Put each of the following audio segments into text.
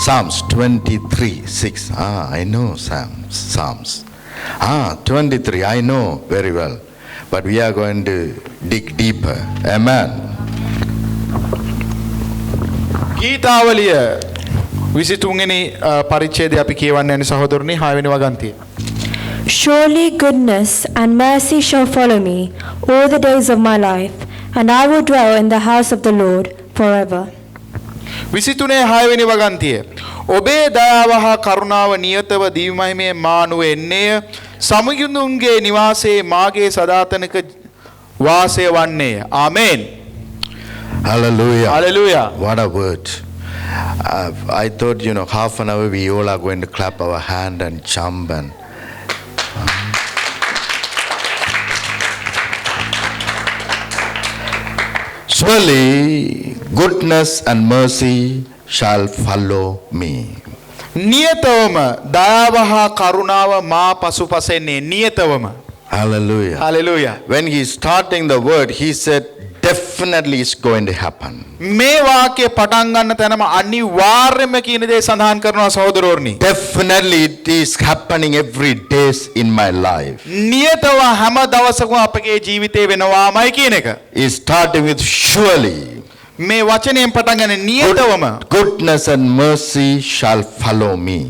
Psalms 23:6. I know Psalms. 23. I know very well. But we are going to dig deeper. Amen. ගීතාවලිය 23 වෙනි පරිච්ඡේදය අපි කියවන්න යන සහෝදරනි 6 වෙනි වගන්තිය. Surely goodness and mercy shall follow me all the days of my life, and I will dwell in the house of the Lord forever. 23 6 වෙනි වගන්තිය. ඔබේ දයාව හා කරුණාව නියතව දිවිමහිමේ මානුව එන්නේය. සමගිඳුන්ගේ නිවාසයේ මාගේ සදාතනික වාසය වන්නේය. ආමේන්. Hallelujah. Hallelujah. What a word. I thought, half an hour we all are going to clap our hand and jump and surely goodness and mercy shall follow me. නියතවම දයාව හා කරුණාව මා පසුපසෙන්නේ නියතවම. Hallelujah. Hallelujah. When he's starting the word, he said, definitely it's going to happen. මේ වාක්‍ය පටන් ගන්න තැනම අනිවාර්යයෙන්ම කියන දේ සඳහන් කරනවා සහෝදරෝර්නි. Definitely it is happening every day in my life. නියතව හැම දවසකම අපගේ ජීවිතේ වෙනවාමයි කියන එක. He's starting with surely. මේ වචනයෙන් පටන් ගන්න නියතවම Goodness and mercy shall follow me.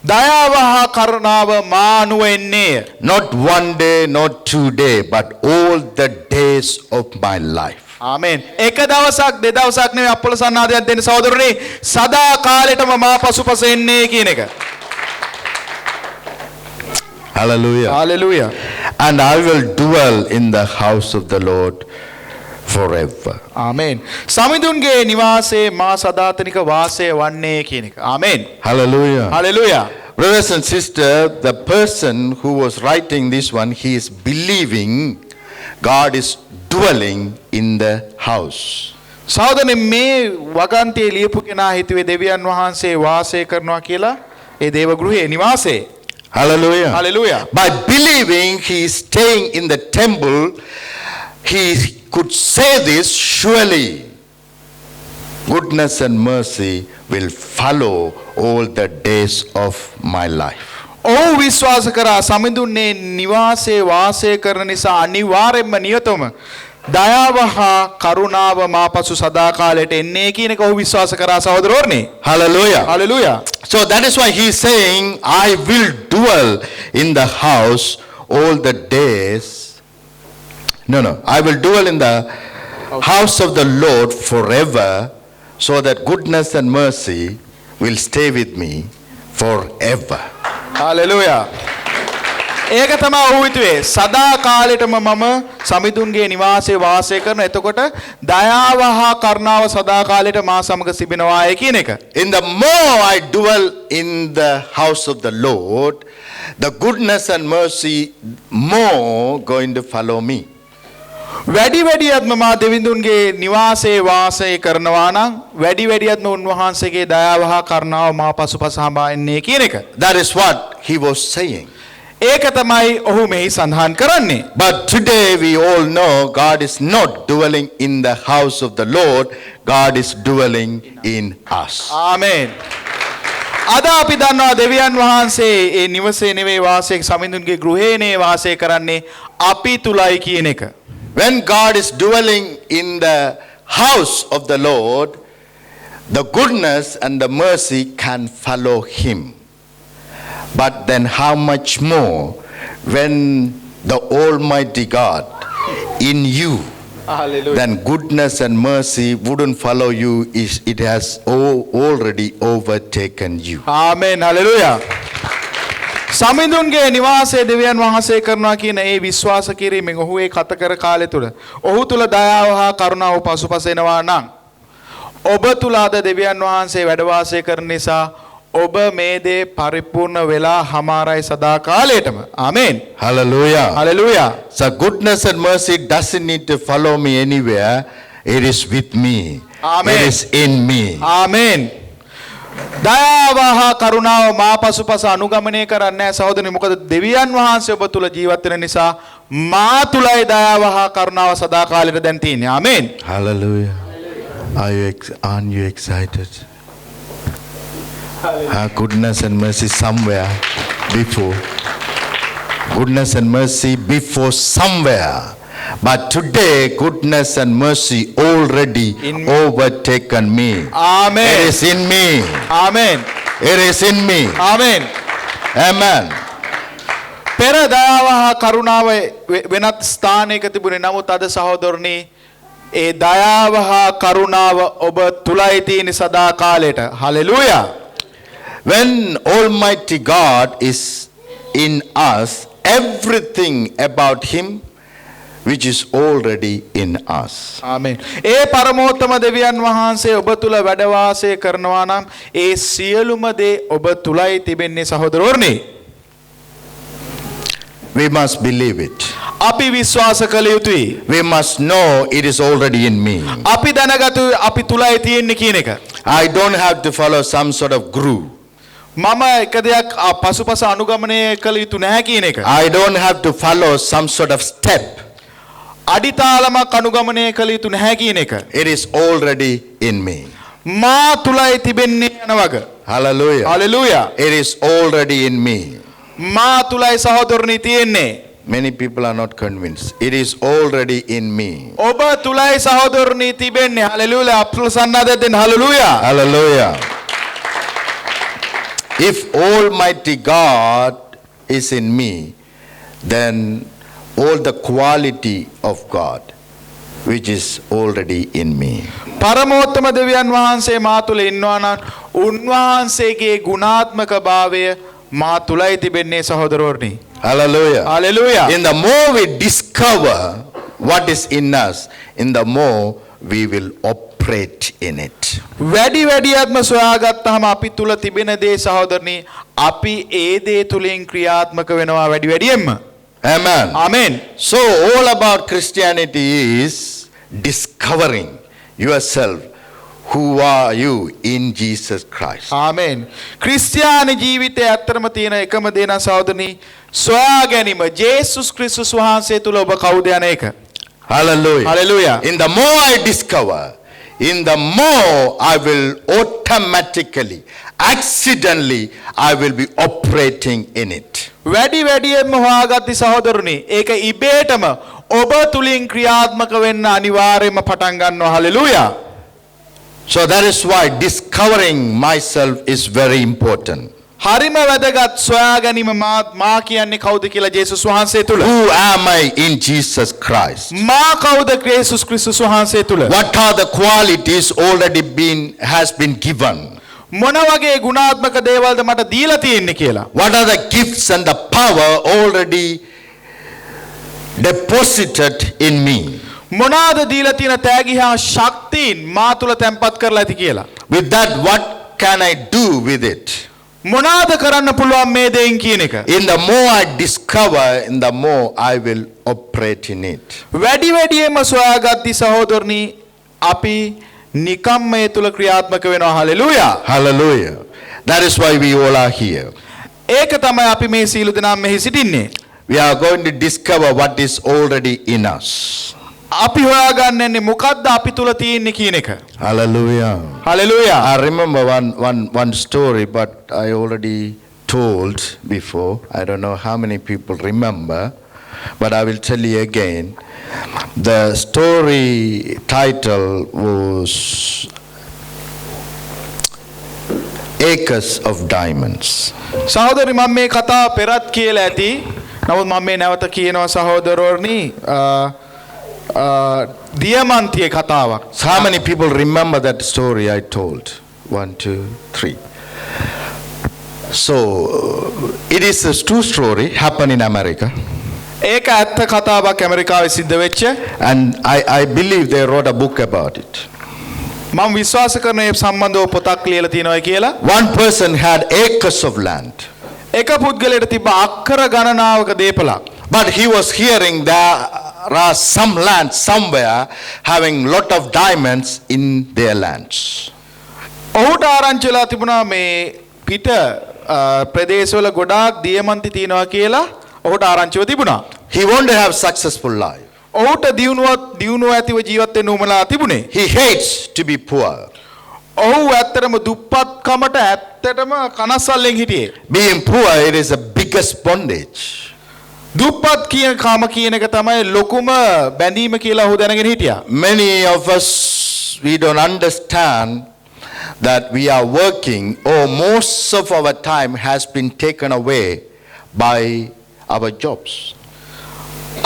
දයාව හා කරුණාව මා අනුව එන්නේය. Not one day, not 2 days, but all the days of my life. ආමේන්. එක දවසක් දෙදවසක් නෙවෙයි අපොල සන්නාදයක් දෙන්න සහෝදරනේ සදා කාලෙටම මා පසුපස එන්නේ කියන එක. Hallelujah. Hallelujah. And I will dwell in the house of the Lord forever. ආමේන්. සමිඳුන්ගේ නිවාසයේ මා සදාතනික වාසය වන්නේ කියන එක. ආමේන්. Hallelujah. Hallelujah. Brothers and sisters, the person who was writing this one, he is believing God is dwelling in the house. සහෝදරනේ මේ වගන්තියේ ලියපු කෙනා හිතුවේ දෙවියන් වහන්සේ වාසය කරනවා කියලා ඒ දේව ගෘහයේ නිවාසයේ. Hallelujah. Hallelujah. By believing he is staying in the temple, he could say this, surely goodness and mercy will follow all the days of my life. ඔහු විශ්වාස කරා සමිඳුන්නේ නිවාසයේ වාසය කරන නිසා අනිවාර්යයෙන්ම නියතම දයාව හා කරුණාව මාපසු සදාකාලයට එන්නේ කියන එක ඔහු විශ්වාස කරා සහෝදරෝර්නි. Hallelujah. Hallelujah. So that is why he is saying, I will dwell in the house all the days. No. I will dwell in the house of the Lord forever, so that goodness and mercy will stay with me forever. Hallelujah. ඒක තමයි ඔහු හිතුවේ සදා කාලෙටම මම සමිඳුන්ගේ නිවාසයේ වාසය කරන. එතකොට දයාව හා කරුණාව සදා කාලෙට මා සමග සිටිනවායි කියන එක. In the more I dwell in the house of the Lord, the goodness and mercy more going to follow me. වැඩි වැඩියත්ම මා දෙවිඳුන්ගේ නිවාසයේ වාසය කරනවා නම් වැඩි වැඩියත්ම උන්වහන්සේගේ දයාව හා කරුණාව මා පසුපස හඹා එන්නේ කියන එක. That is what he was saying. ඒක තමයි ඔහු මෙහි සඳහන් කරන්නේ. But today we all know God is not dwelling in the house of the Lord. God is dwelling in us. ආමේන්. අද අපි දන්නවා දෙවියන් වහන්සේ ඒ නිවසේ නෙවෙයි වාසය සමිඳුන්ගේ ගෘහේනේ වාසය කරන්නේ අපි තුලයි කියන එක. When God is dwelling in the house of the Lord, the goodness and the mercy can follow him. But then how much more when the Almighty God in you, Hallelujah. then goodness and mercy wouldn't follow you, it has already overtaken you. Amen. Hallelujah. සමිඳුන්ගේ නිවාසයේ දෙවියන් වහන්සේ කරනවා කියන ඒ විශ්වාස කිරීමෙන් ඔහු ඒ කත කර කාලය තුල ඔහු තුල දයාව හා කරුණාව පසුපස එනවා නම් ඔබ තුල අද දෙවියන් වහන්සේ වැඩ වාසය කරන නිසා ඔබ මේ දේ පරිපූර්ණ වෙලා හමාරයි සදා කාලයටම. ආමේන්. Hallelujah. Hallelujah. So goodness and mercy doesn't need to follow me anywhere. It is with me. Amen. It is in me. ආමේන්. දයාව හා කරුණාව මා පසුපස අනුගමනය කරන්නේ නැහැ සහෝදරනි. මොකද දෙවියන් වහන්සේ ඔබ තුල ජීවත් වෙන නිසා මා තුලයි දයාව හා කරුණාව සදා කාලෙට දැන් තියෙන්නේ. ආමේන්. Hallelujah. Aren't you excited? Goodness and mercy somewhere before. Goodness and mercy before somewhere. But today, goodness and mercy already overtaken me. Amen. It is in me. Amen. It is in me. Amen. Amen. පෙර දයාව හා කරුණාව වෙනත් ස්ථානයක තිබුණේ. නමුත් අද සහෝදරනි ඒ දයාව හා කරුණාව ඔබ තුලයි තියෙන සදා කාලයට. Hallelujah. When Almighty God is in us, everything about Him which is already in us. ආමෙන්. ඒ පරමෝත්තම දෙවියන් වහන්සේ ඔබ තුල වැඩ වාසය කරනවා නම් ඒ සියලුම දේ ඔබ තුලයි තිබෙන්නේ සහෝදරවරුනි. We must believe it. අපි විශ්වාස කළ යුතුයි. We must know it is already in me. අපි දැනගතු අපි තුලයි තියෙන්නේ කියන එක. I don't have to follow some sort of guru. මම එක දෙයක් පසුපස අනුගමනය කළ යුතු නැහැ කියන එක. I don't have to follow some sort of step. අඩිතාලමක් අනුගමනය කළ යුතු නැහැ කියන එක. It is already in me. මා තුලයි තිබෙන්නේ යන වග. Hallelujah. Hallelujah. It is already in me. මා තුලයි සහෝදරනි තියෙන්නේ. Many people are not convinced. It is already in me. ඔබ තුලයි සහෝදරනි තිබෙන්නේ. හලෙලූයා. අප්සල් සන්නාදයෙන් දෙන්න hallelujah. Hallelujah. If Almighty God is in me, then all the quality of God which is already in me. පරමෝත්තම දෙවියන් වහන්සේ මා තුල ඉන්නවා නම් උන්වහන්සේගේ ගුණාත්මක භාවය මා තුලයි තිබෙන්නේ සහෝදරවරුනි. Hallelujah. Hallelujah. In the more we discover what is in us, in the more we will operate in it. වැඩි වැඩියත්ම සොයාගත්තාම අපි තුල තිබෙන දේ සහෝදරනි අපි ඒ දේ තුලින් ක්‍රියාත්මක වෙනවා වැඩි වැඩියෙන්ම. Amen. Amen. So all about Christianity is discovering yourself. Who are you in Jesus Christ? Amen. ක්‍රිස්තියානි ජීවිතයේ ඇත්තම තියෙන එකම දේ නම් සහෝදරනි සොයා ගැනීම. ජේසුස් ක්‍රිස්තුස් වහන්සේ තුල ඔබ කවුද යන එක. Hallelujah. Hallelujah. In the more I discover, in the more I will automatically, accidentally, I will be operating in it. වැඩි වැඩියෙන්ම හොයාගත්ති සහෝදරනි ඒක ඉබේටම ඔබ තුලින් ක්‍රියාත්මක වෙන්න අනිවාර්යයෙන්ම පටන් ගන්නවා. Hallelujah. So that is why discovering myself is very important. හරිම වැදගත් සොයා ගැනීම මා කියන්නේ කවුද කියලා ජේසුස් වහන්සේ තුල. Who am I in Jesus Christ? මා කවුද ජේසුස් ක්‍රිස්තුස් වහන්සේ තුල. What are the qualities already has been given? මොන වගේ ගුණාත්මක දේවල්ද මට දීලා තියෙන්නේ කියලා. What are the gifts and the power already deposited in me? මොනවාද දීලා තියෙන තෑගි හා ශක්තියින් මා තුල තැන්පත් කරලා ඇති කියලා. With that, what can I do with it? මොනවාද කරන්න පුළුවන් මේ දෙයින් කියන එක. In the more I discover, in the more I will operate in it. වැඩි වැඩියෙන්ම සොයාගත්ති සහෝදරනි අපි නිකම්ම ඒ තුල ක්‍රියාත්මක වෙනවා. Hallelujah. Hallelujah. That is why we all are here. ඒක තමයි අපි මේ සීල දෙනාම මෙහි සිටින්නේ. We are going to discover what is already in us. අපි හොයාගන්නන්නේ මොකද්ද අපි තුල තියෙන්නේ කියන එක. Hallelujah. Hallelujah. I remember one story, but I already told before. I don't know how many people remember, but I will tell you again. The story title was Acres of Diamonds. සහෝදරනි මම මේ කතාව පෙරත් කියලා ඇති. නමුත් මම මේ නැවත කියනවා සහෝදරවරුනි දියමන්තියේ කතාවක්. So how many people remember that story I told? 1, 2, 3. So it is a true story happened in America. ඒක ඇත්ත කතාවක් ඇමරිකාවේ සිද්ධ වෙච්ච. And I believe they wrote a book about it. මම විශ්වාස කරන ඒ සම්බන්ධව පොතක් ලියලා තියෙනවා කියලා. One person had acres of land. එක පුද්ගලයෙකුට තිබ්බ අක්කර ගණනාවක දේපලක්. But he was hearing there are some land somewhere having lot of diamonds in their lands. ඔහුට ආරංචි වෙලා තිබුණා මේ පිට ප්‍රදේශවල ගොඩාක් දියමන්ති තියෙනවා කියලා ඔහුට ආරංචිව තිබුණා. He wanted to have successful life. ඔහුට දියුණුව ඇතිව ජීවත් වෙන්න උවමනා තිබුණේ. He hates to be poor. ඔහු ඇත්තටම දුප්පත්කමට ඇත්තටම කනස්සල්ලෙන් හිටියේ. Being poor, it is the biggest bondage. දුප්පත් කියන කම කියන එක තමයි ලොකුම බැඳීම කියලා ඔහු දැනගෙන හිටියා. Many of us, we don't understand that we are working, or most of our time has been taken away by our jobs.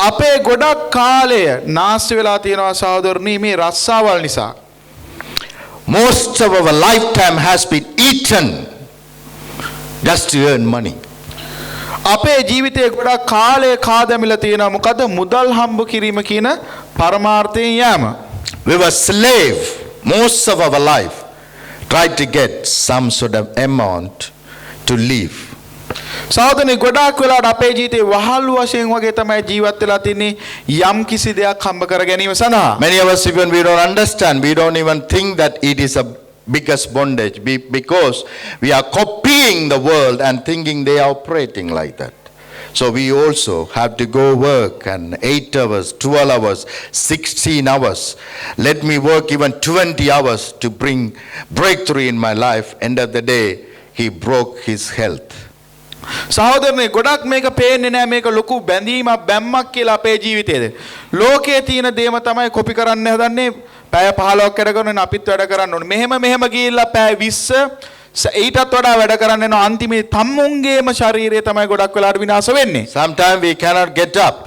අපේ ගොඩක් කාලය නාස්ති වෙලා තියෙනවා සහෝදරනි මේ රස්සාවල් නිසා. Most of our lifetime has been eaten just to earn money. අපේ ජීවිතයේ ගොඩක් කාලය කාදැමිලා තියෙනවා මොකද මුදල් හම්බ කිරීම කියන පරමාර්ථයෙන් යෑම. We were slave most of our life, tried to get some sort of amount to live. සහෝදරනි ගොඩාක් වෙලාවට අපේ ජීවිතේ වහල්ලු වශයෙන් වගේ තමයි ජීවත් වෙලා තින්නේ යම් කිසි දෙයක් හම්බ කර ගැනීම සඳහා. Many of us, even we don't understand, we don't even think that it is a biggest bondage because we are copying the world and thinking they are operating like that. So we also have to go work and 8 hours, 12 hours, 16 hours. Let me work even 20 hours to bring breakthrough in my life. End of the day, he broke his health. සහෝදරනේ ගොඩක් මේක පේන්නේ නැහැ මේක ලොකු බැඳීමක් බැම්මක් කියලා අපේ ජීවිතේද. ලෝකයේ තියෙන දේම තමයි කොපි කරන්න හදන්නේ. පැය 15ක් වැඩ කරනවා අපිත් වැඩ කරන්න ඕනේ. මෙහෙම ගිහිල්ලා පැය 20 ඊටත් වඩා වැඩ කරන්න යනවා. අන්තිමේ තමුන්ගේම ශරීරය තමයි ගොඩක් වෙලාවට විනාශ වෙන්නේ. Sometimes we cannot get up,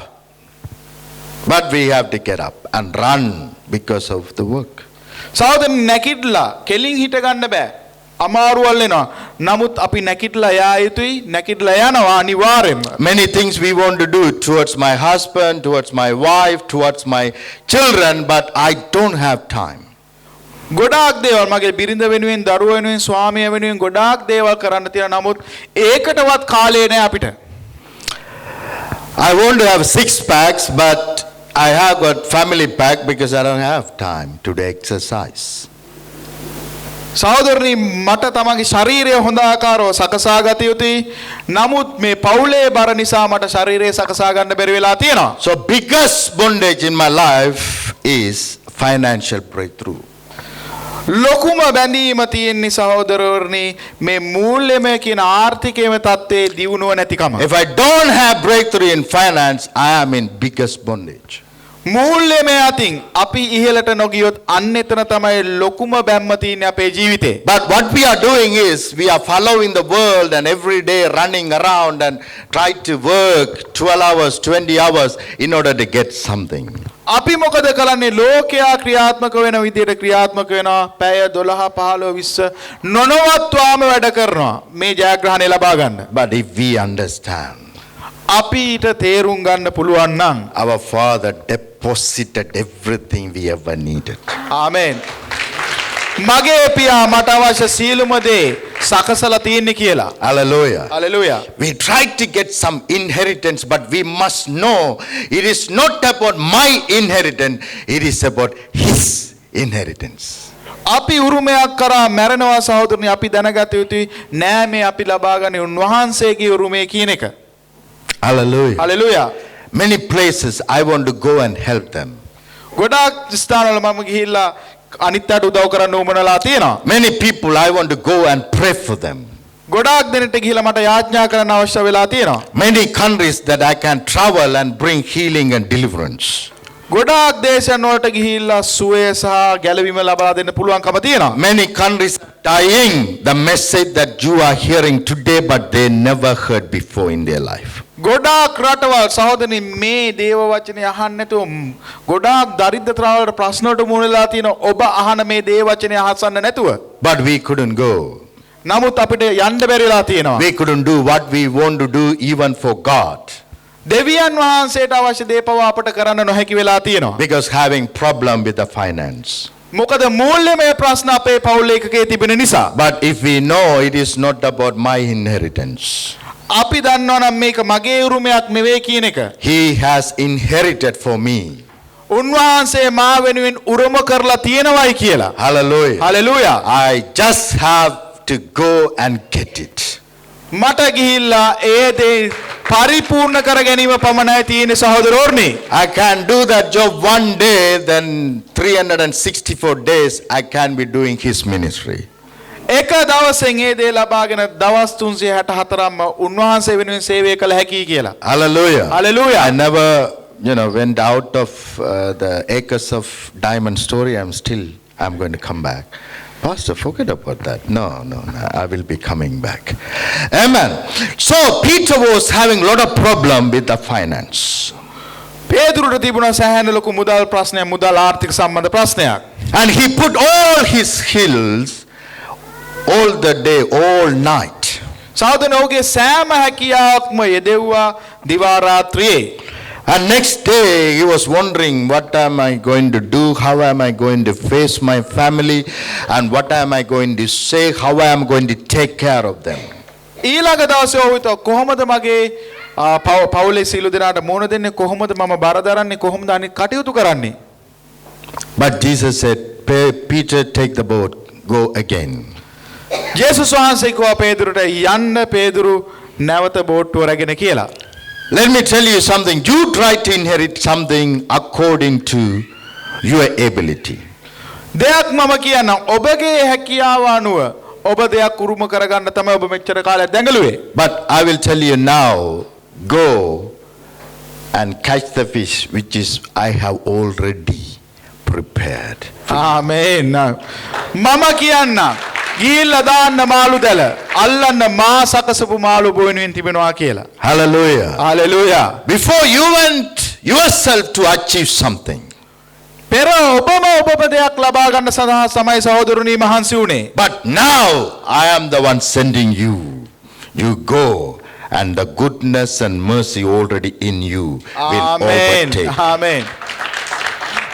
but we have to get up and run because of the work. සහෝදරනි නැකිట్లా කෙලින් හිට ගන්න බෑ. අමාරුවල් වෙනවා. නමුත් අපි නැකිట్లా යා යුතුයි. නැකිట్లా යනවා අනිවාර්යෙන්ම. Many things we want to do towards my husband, towards my wife, towards my children, but I don't have time. ගොඩාක් දේවල් මගේ බිරිඳ වෙනුවෙන් දරුවෝ වෙනුවෙන් ස්වාමියා වෙනුවෙන් ගොඩාක් දේවල් කරන්න තියෙනවා. නමුත් ඒකටවත් කාලය නැහැ අපිට. I want to have 6 packs, but I have got family pack because I don't have time to do exercise. සහෝදරනි මට තමන්ගේ ශරීරය හොඳ ආකාරව සකසා ගත යුතුයි. නමුත් මේ පවුලේ බර නිසා මට ශරීරය සකසා ගන්න බැරි වෙලා තියෙනවා. So biggest bondage in my life is financial breakthrough. ලොකුම බැඳීම තියෙන්නේ සහෝදරවරුනි මේ මූල්‍යමය කියන ආර්ථිකයේම தත්ත්වයේ දියුණුව නැතිකම. If I don't have breakthrough in finance, I am in biggest bondage. මූල්‍යමය අතින් අපි ඉහළට නොගියොත් අන්න එතන තමයි ලොකුම බැම්ම තියෙන්නේ අපේ ජීවිතේ. But what we are doing is we are following the world and every day running around and try to work 12 hours, 20 hours in order to get something. අපි මොකද කරන්නේ ලෝකයා ක්‍රියාත්මක වෙන විදිහට ක්‍රියාත්මක වෙනවා. පැය 12 15 20 නොනවත්වාම වැඩ කරනවා මේ ජයග්‍රහණය ලබා ගන්න. But if we understand, අපිට තේරුම් ගන්න පුළුවන් නම් our Father deposited everything we ever needed. ආමෙන්. මගේ පියා මට අවශ්‍ය සියලුම දේ සකසලා තියෙන්නේ කියලා. Hallelujah. Hallelujah. We try to get some inheritance, but we must know it is not about my inheritance, it is about His inheritance. අපි උරුමයක් කරා මැරෙනවා සහෝදරනි අපි දැනගත යුතුයි නෑ මේ අපි ලබාගන්නේ උන්වහන්සේගේ උරුමය කියන එක. Hallelujah. Hallelujah. Many places I want to go and help them. ගොඩාක් ස්ථානවල මම ගිහිල්ලා අනිත් අයට උදව් කරන්න උවමනලා තියෙනවා. Many people I want to go and pray for them. ගොඩාක් දෙනෙක්ට ගිහිල්ලා මට යාඥා කරන්න අවශ්‍ය වෙලා තියෙනවා. Many countries that I can travel and bring healing and deliverance. ගොඩාක් දේශයන් වලට ගිහිල්ලා සුවය සහ ගැලවීම ලබා දෙන්න පුළුවන්කම තියෙනවා. Many countries are dying the message that you are hearing today, but they never heard before in their life. ගොඩාක් රටවල් සහෝදරනි මේ දේව වචනේ අහන්න නැතුව ගොඩාක් දරිද්‍රතාවලට ප්‍රශ්න වලට මුහුණ දෙලා තියෙන ඔබ අහන මේ දේව වචනේ අහසන්න නැතුව. But we couldn't go. නමුත් අපිට යන්න බැරි වෙලා තියෙනවා. We couldn't do what we want to do even for God. දෙවියන් වහන්සේට අවශ්‍ය දේ පවා අපට කරන්න නොහැකි වෙලා තියෙනවා. Because having problem with the finance. මොකද මූල්‍යමය ප්‍රශ්න අපේ පවුල් එකකේ තිබෙන නිසා. But if we know it is not about my inheritance, අපි දන්නවා නම් මේක මගේ උරුමයක් නෙවෙයි කියන එක. He has inherited for me. උන්වහන්සේ මා වෙනුවෙන් උරුම කරලා තියෙනවයි කියලා. Hallelujah. Hallelujah. I just have to go and get it. මට ගිහිල්ලා ඒ දේ පරිපූර්ණ කර ගැනීම පමණයි තියෙන්නේ සහෝදරෝර්නි. I can do that job one day, then 364 days I can be doing his ministry. එක දවසෙන් ඒ දේ ලබාගෙන දවස් 364ක්ම උන්වහන්සේ වෙනුවෙන් සේවය කළ හැකියි කියලා. Hallelujah. Hallelujah. I never, went out of the acres of diamond story. I'm going to come back. Pastor, forget about that. No, I will be coming back. Amen. So Peter was having a lot of problem with the finance. පේතුරුට තිබුණා සෑහෙන ලොකු මුදල් ප්‍රශ්නයක්, මුදල් ආර්ථික සම්බන්ධ ප්‍රශ්නයක්. And he put all his skills all the day, all night. සහෝදරනෝ ඔහුගේ සෑම හැකියාවක්ම යෙදෙව්වා දිවා රාත්‍රියේ. And next day he was wondering, what am I going to do? How am I going to face my family? And what am I going to say? How am I going to take care of them? ඊළඟ දවසේ ඔහු හිතුවා කොහොමද මගේ පවුලේ සීල දෙනාට මුණ දෙන්නේ, කොහොමද මම බර දරන්නේ, කොහොමද අනිත් කටයුතු කරන්නේ. But Jesus said, Peter, take the boat, go again. ජේසුස් වහන්සේ කිව්වා පේතුරුට යන්න පේතුරු නැවත බෝට්ටුව රැගෙන කියලා. Let me tell you something. You try to inherit something according to your ability. දෙයක් මම කියන්නම්, ඔබගේ හැකියාව අනුව ඔබ දෙයක් උරුම කරගන්න තමයි ඔබ මෙච්චර කාලයක් දැඟලුවේ. But I will tell you now, go and catch the fish which is I have already prepared. ආමේන්. මම කියන්නම් ගිහිල්ලා දාන්න මාළු දැල, අල්ලන්න මා සකසපු මාළු බොයිනුවෙන් තිබෙනවා කියලා. Hallelujah. Hallelujah. Before you went yourself to achieve something. පෙර ඔබම ඔබ දෙයක් ලබා ගන්න සඳහා තමයි සහෝදරුනි මහන්සි වුණේ. But now I am the one sending you. You go, and the goodness and mercy already in you will overtake. ආමේන්.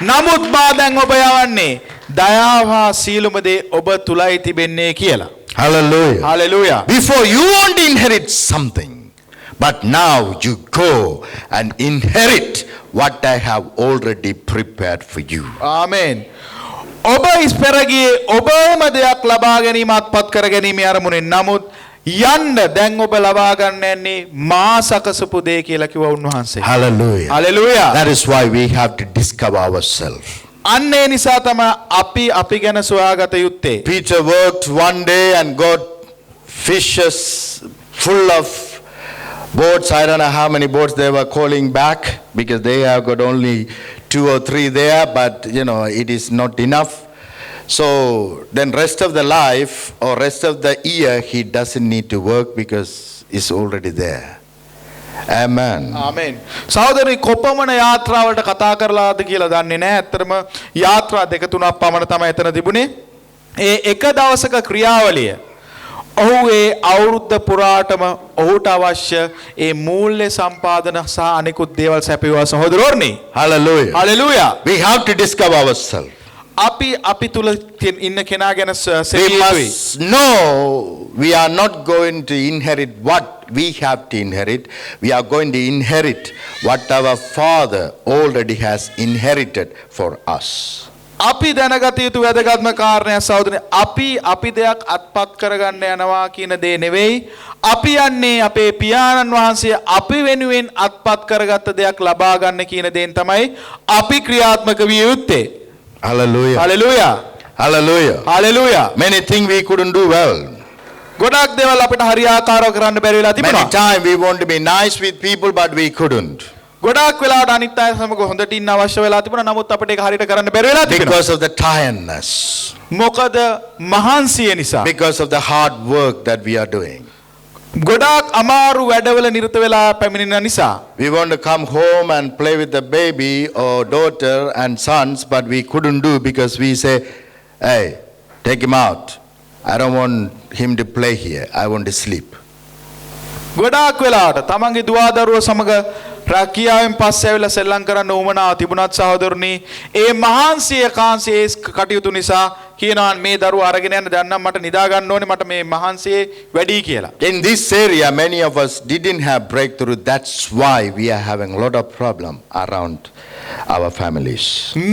නමුත් මා දැන් ඔබ යවන්නේ දයාව හා සීලම දේ ඔබ තුලයි තිබෙන්නේ කියලා. Hallelujah. Hallelujah. Before you won't inherit something, but now you go and inherit what I have already prepared for you. ආමේන්. ඔබ ඉස්පෙරගියේ ඔබම දෙයක් ලබා ගැනීමත් පත් කර ගැනීම අරමුණෙන්, නමුත් යන්න දැන් ඔබ ලබා ගන්න යන්නේ මා සකසපු දේ කියලා කිව්වා උන්වහන්සේ. Hallelujah. Hallelujah. That is why we have to discover ourselves. අන්න ඒ නිසා තමයි අපි ගැන සොයාගත යුත්තේ. Peter worked one day and got fishes full of boats. I don't know how many boats they were calling back, because they have got only 2 or 3 there, but it is not enough. So then rest of the life or rest of the year he doesn't need to work because it's already there. Amen. ආමේන්. සහෝදරනි කොපමණ යාත්‍රාවලට කතා කරලාද කියලා දන්නේ නැහැ. ඇත්තටම යාත්‍රා දෙක තුනක් පමණ තමයි එතන තිබුණේ. ඒ එක දවසක ක්‍රියාවලිය ඔහු ඒ අවුරුද්ද පුරාටම ඔහුට අවශ්‍ය ඒ මූල්‍ය සම්පාදන සහ අනිකුත් දේවල් සැපයුවා සහෝදරෝර්නි. Hallelujah. Hallelujah. We have to discover ourselves. අපි තුල ඉන්න කෙනා ගැන We සෙවියුයි. must know we are not going to inherit what we have to inherit. We are going to inherit what our Father already has inherited for us. අපි දැනගත යුතු වැදගත්ම කාරණය සහෝදරනි, අපි දෙයක් අත්පත් කරගන්න යනවා කියන දේ නෙවෙයි. අපි යන්නේ අපේ පියාණන් වහන්සේ අපි වෙනුවෙන් අත්පත් කරගත්ත දෙයක් ලබා ගන්න කියන දේෙන් තමයි අපි ක්‍රියාත්මක විය යුත්තේ. Hallelujah. Hallelujah. Hallelujah. Hallelujah. Many things we couldn't do well. ගොඩක් දේවල් අපිට හරියාකාරව කරන්න බැරි වෙලා Many තිබුණා. times we want to be nice with people, but we couldn't. ගොඩක් වෙලාවට අනිත් අය සමග හොඳට ඉන්න අවශ්‍ය වෙලා තිබුණා. නමුත් අපිට ඒක හරියට කරන්න බැරි වෙලා තිබුණා. Because of the tiredness. මොකද මහන්සිය නිසා. Because of the hard work that we are doing. ගොඩක් අමාරු වැඩවල නිරත වෙලා පැමිණෙන නිසා. We want to come home and play with the baby or daughter and sons, but we couldn't do because we say, hey, take him out. I don't want him to play here. I want to sleep. ගොඩාක් වෙලාවට තමන්ගේ දුවදරුවෝ සමග රැකියාවෙන් පස්සේ ඇවිල්ලා සෙල්ලම් කරන්න උවමනාව තිබුණත් සහෝදරනි, ඒ මහන්සිය කාන්සියේ කටයුතු නිසා කියනවා මේ දරුවා අරගෙන යන්න දැන් නම් මට නිදා ගන්න ඕනේ, මට මේ මහන්සියේ වැඩි කියලා. In this area, many of us didn't have breakthrough. That's why we are having a lot of problem around our families.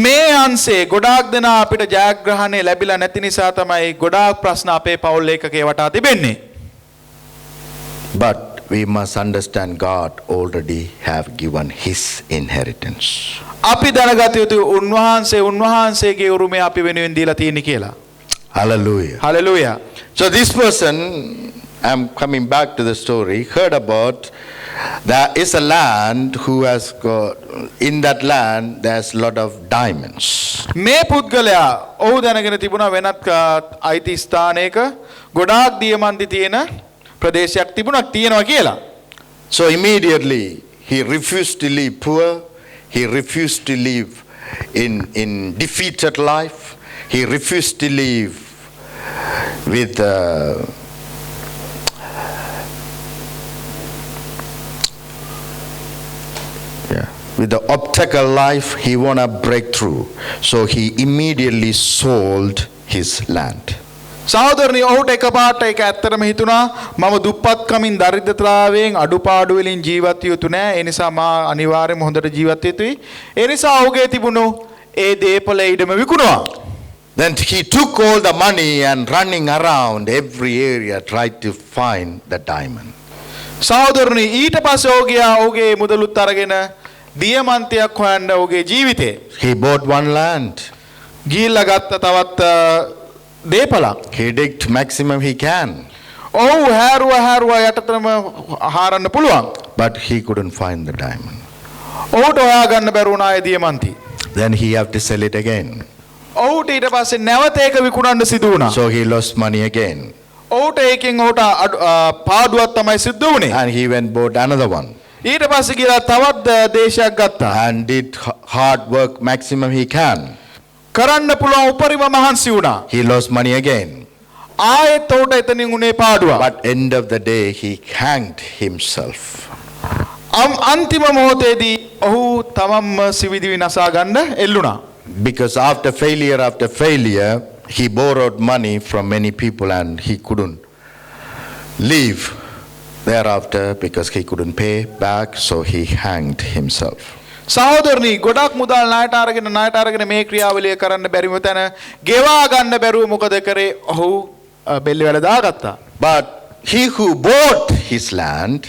මේ අංශේ ගොඩාක් දෙනා අපිට ජයග්‍රහණය ලැබිලා නැති නිසා තමයි ගොඩාක් ප්‍රශ්න අපේ පවුල් ඒකකේ වටා තිබෙන්නේ. But we must understand God already have given his inheritance. අපි දැනගත යුතු උන්වහන්සේගේ උරුමය අපි වෙනුවෙන් දීලා තියෙන කියලා. Hallelujah. Hallelujah. So this person, I'm coming back to the story, heard about there is a land who has got, in that land there's a lot of diamonds. මේ පුද්ගලයා ඔහු දැනගෙන තිබුණා වෙනත් අයිති ස්ථානයක ගොඩාක් දියමන්ති තියෙන ප්‍රදේශයක් තියෙනවා කියලා. So immediately he refused to live poor. He refused to live in defeated life. He refused to live with with the obstacle life. He want a breakthrough. So he immediately sold his land. සහෝදරනි ඔහුට එකපාරට ඒක ඇත්තටම හිතුණා මම දුප්පත්කමින් දරිද්‍රතාවයෙන් අඩුපාඩු වලින් ජීවත් යුතු නෑ ඒ නිසා මා අනිවාර්යයෙන්ම හොඳට ජීවත් යුතුයි ඒ නිසා ඔහුගේ තිබුණු ඒ දේපල ඉඩම විකුණුවා. Then he took all the money and running around every area tried to find the diamond. සහෝදරනි ඊට පස්සේ ඔහුගේ මුදලුත් අරගෙන දියමන්තියක් හොයන්න ඔහුගේ ජීවිතේ. He bought one land. ගිහිල්ලා ගත්ත තවත් දේපලක්. He digged maximum he can. ඔහු හැරුවා යටතම හාරන්න පුළුවන්. But he couldn't find the diamond. ඔහුට හොයාගන්න බැරි වුණා ඒ දියමන්ති. Then he have to sell it again. ඔහුට ඊට පස්සේ නැවත ඒක විකුණන්න සිදු වුණා. So he lost money again. ඔහුට ඒකෙන් ඔහුට පාඩුවක් තමයි සිද්ධ වුණේ. And he went bought another one. ඊට පස්සේ ගිහලා තවත් දේශයක් ගත්තා. And did hard work maximum he can. කරන්න පුළුවන් උපරිම මහන්සි වුණා. He lost money again. ආයෙත් ඔහුට එතනින් උනේ පාඩුවක්. But end of the day he hanged himself. අන්තිම මොහොතේදී ඔහු තමන්ම සිවිදි විනාසා ගන්න එල්ලුණා. Because after failure, he borrowed money from many people and he couldn't live thereafter because he couldn't pay back, so he hanged himself. සහෝදරනි ගොඩක් මුදල් ණයට අරගෙන මේ ක්‍රියාවලිය කරන්න බැරිම තැන ගෙවා ගන්න බැරුව මොකද කරේ ඔහු බෙල්ල වල දාගත්තා. But he who bought his land,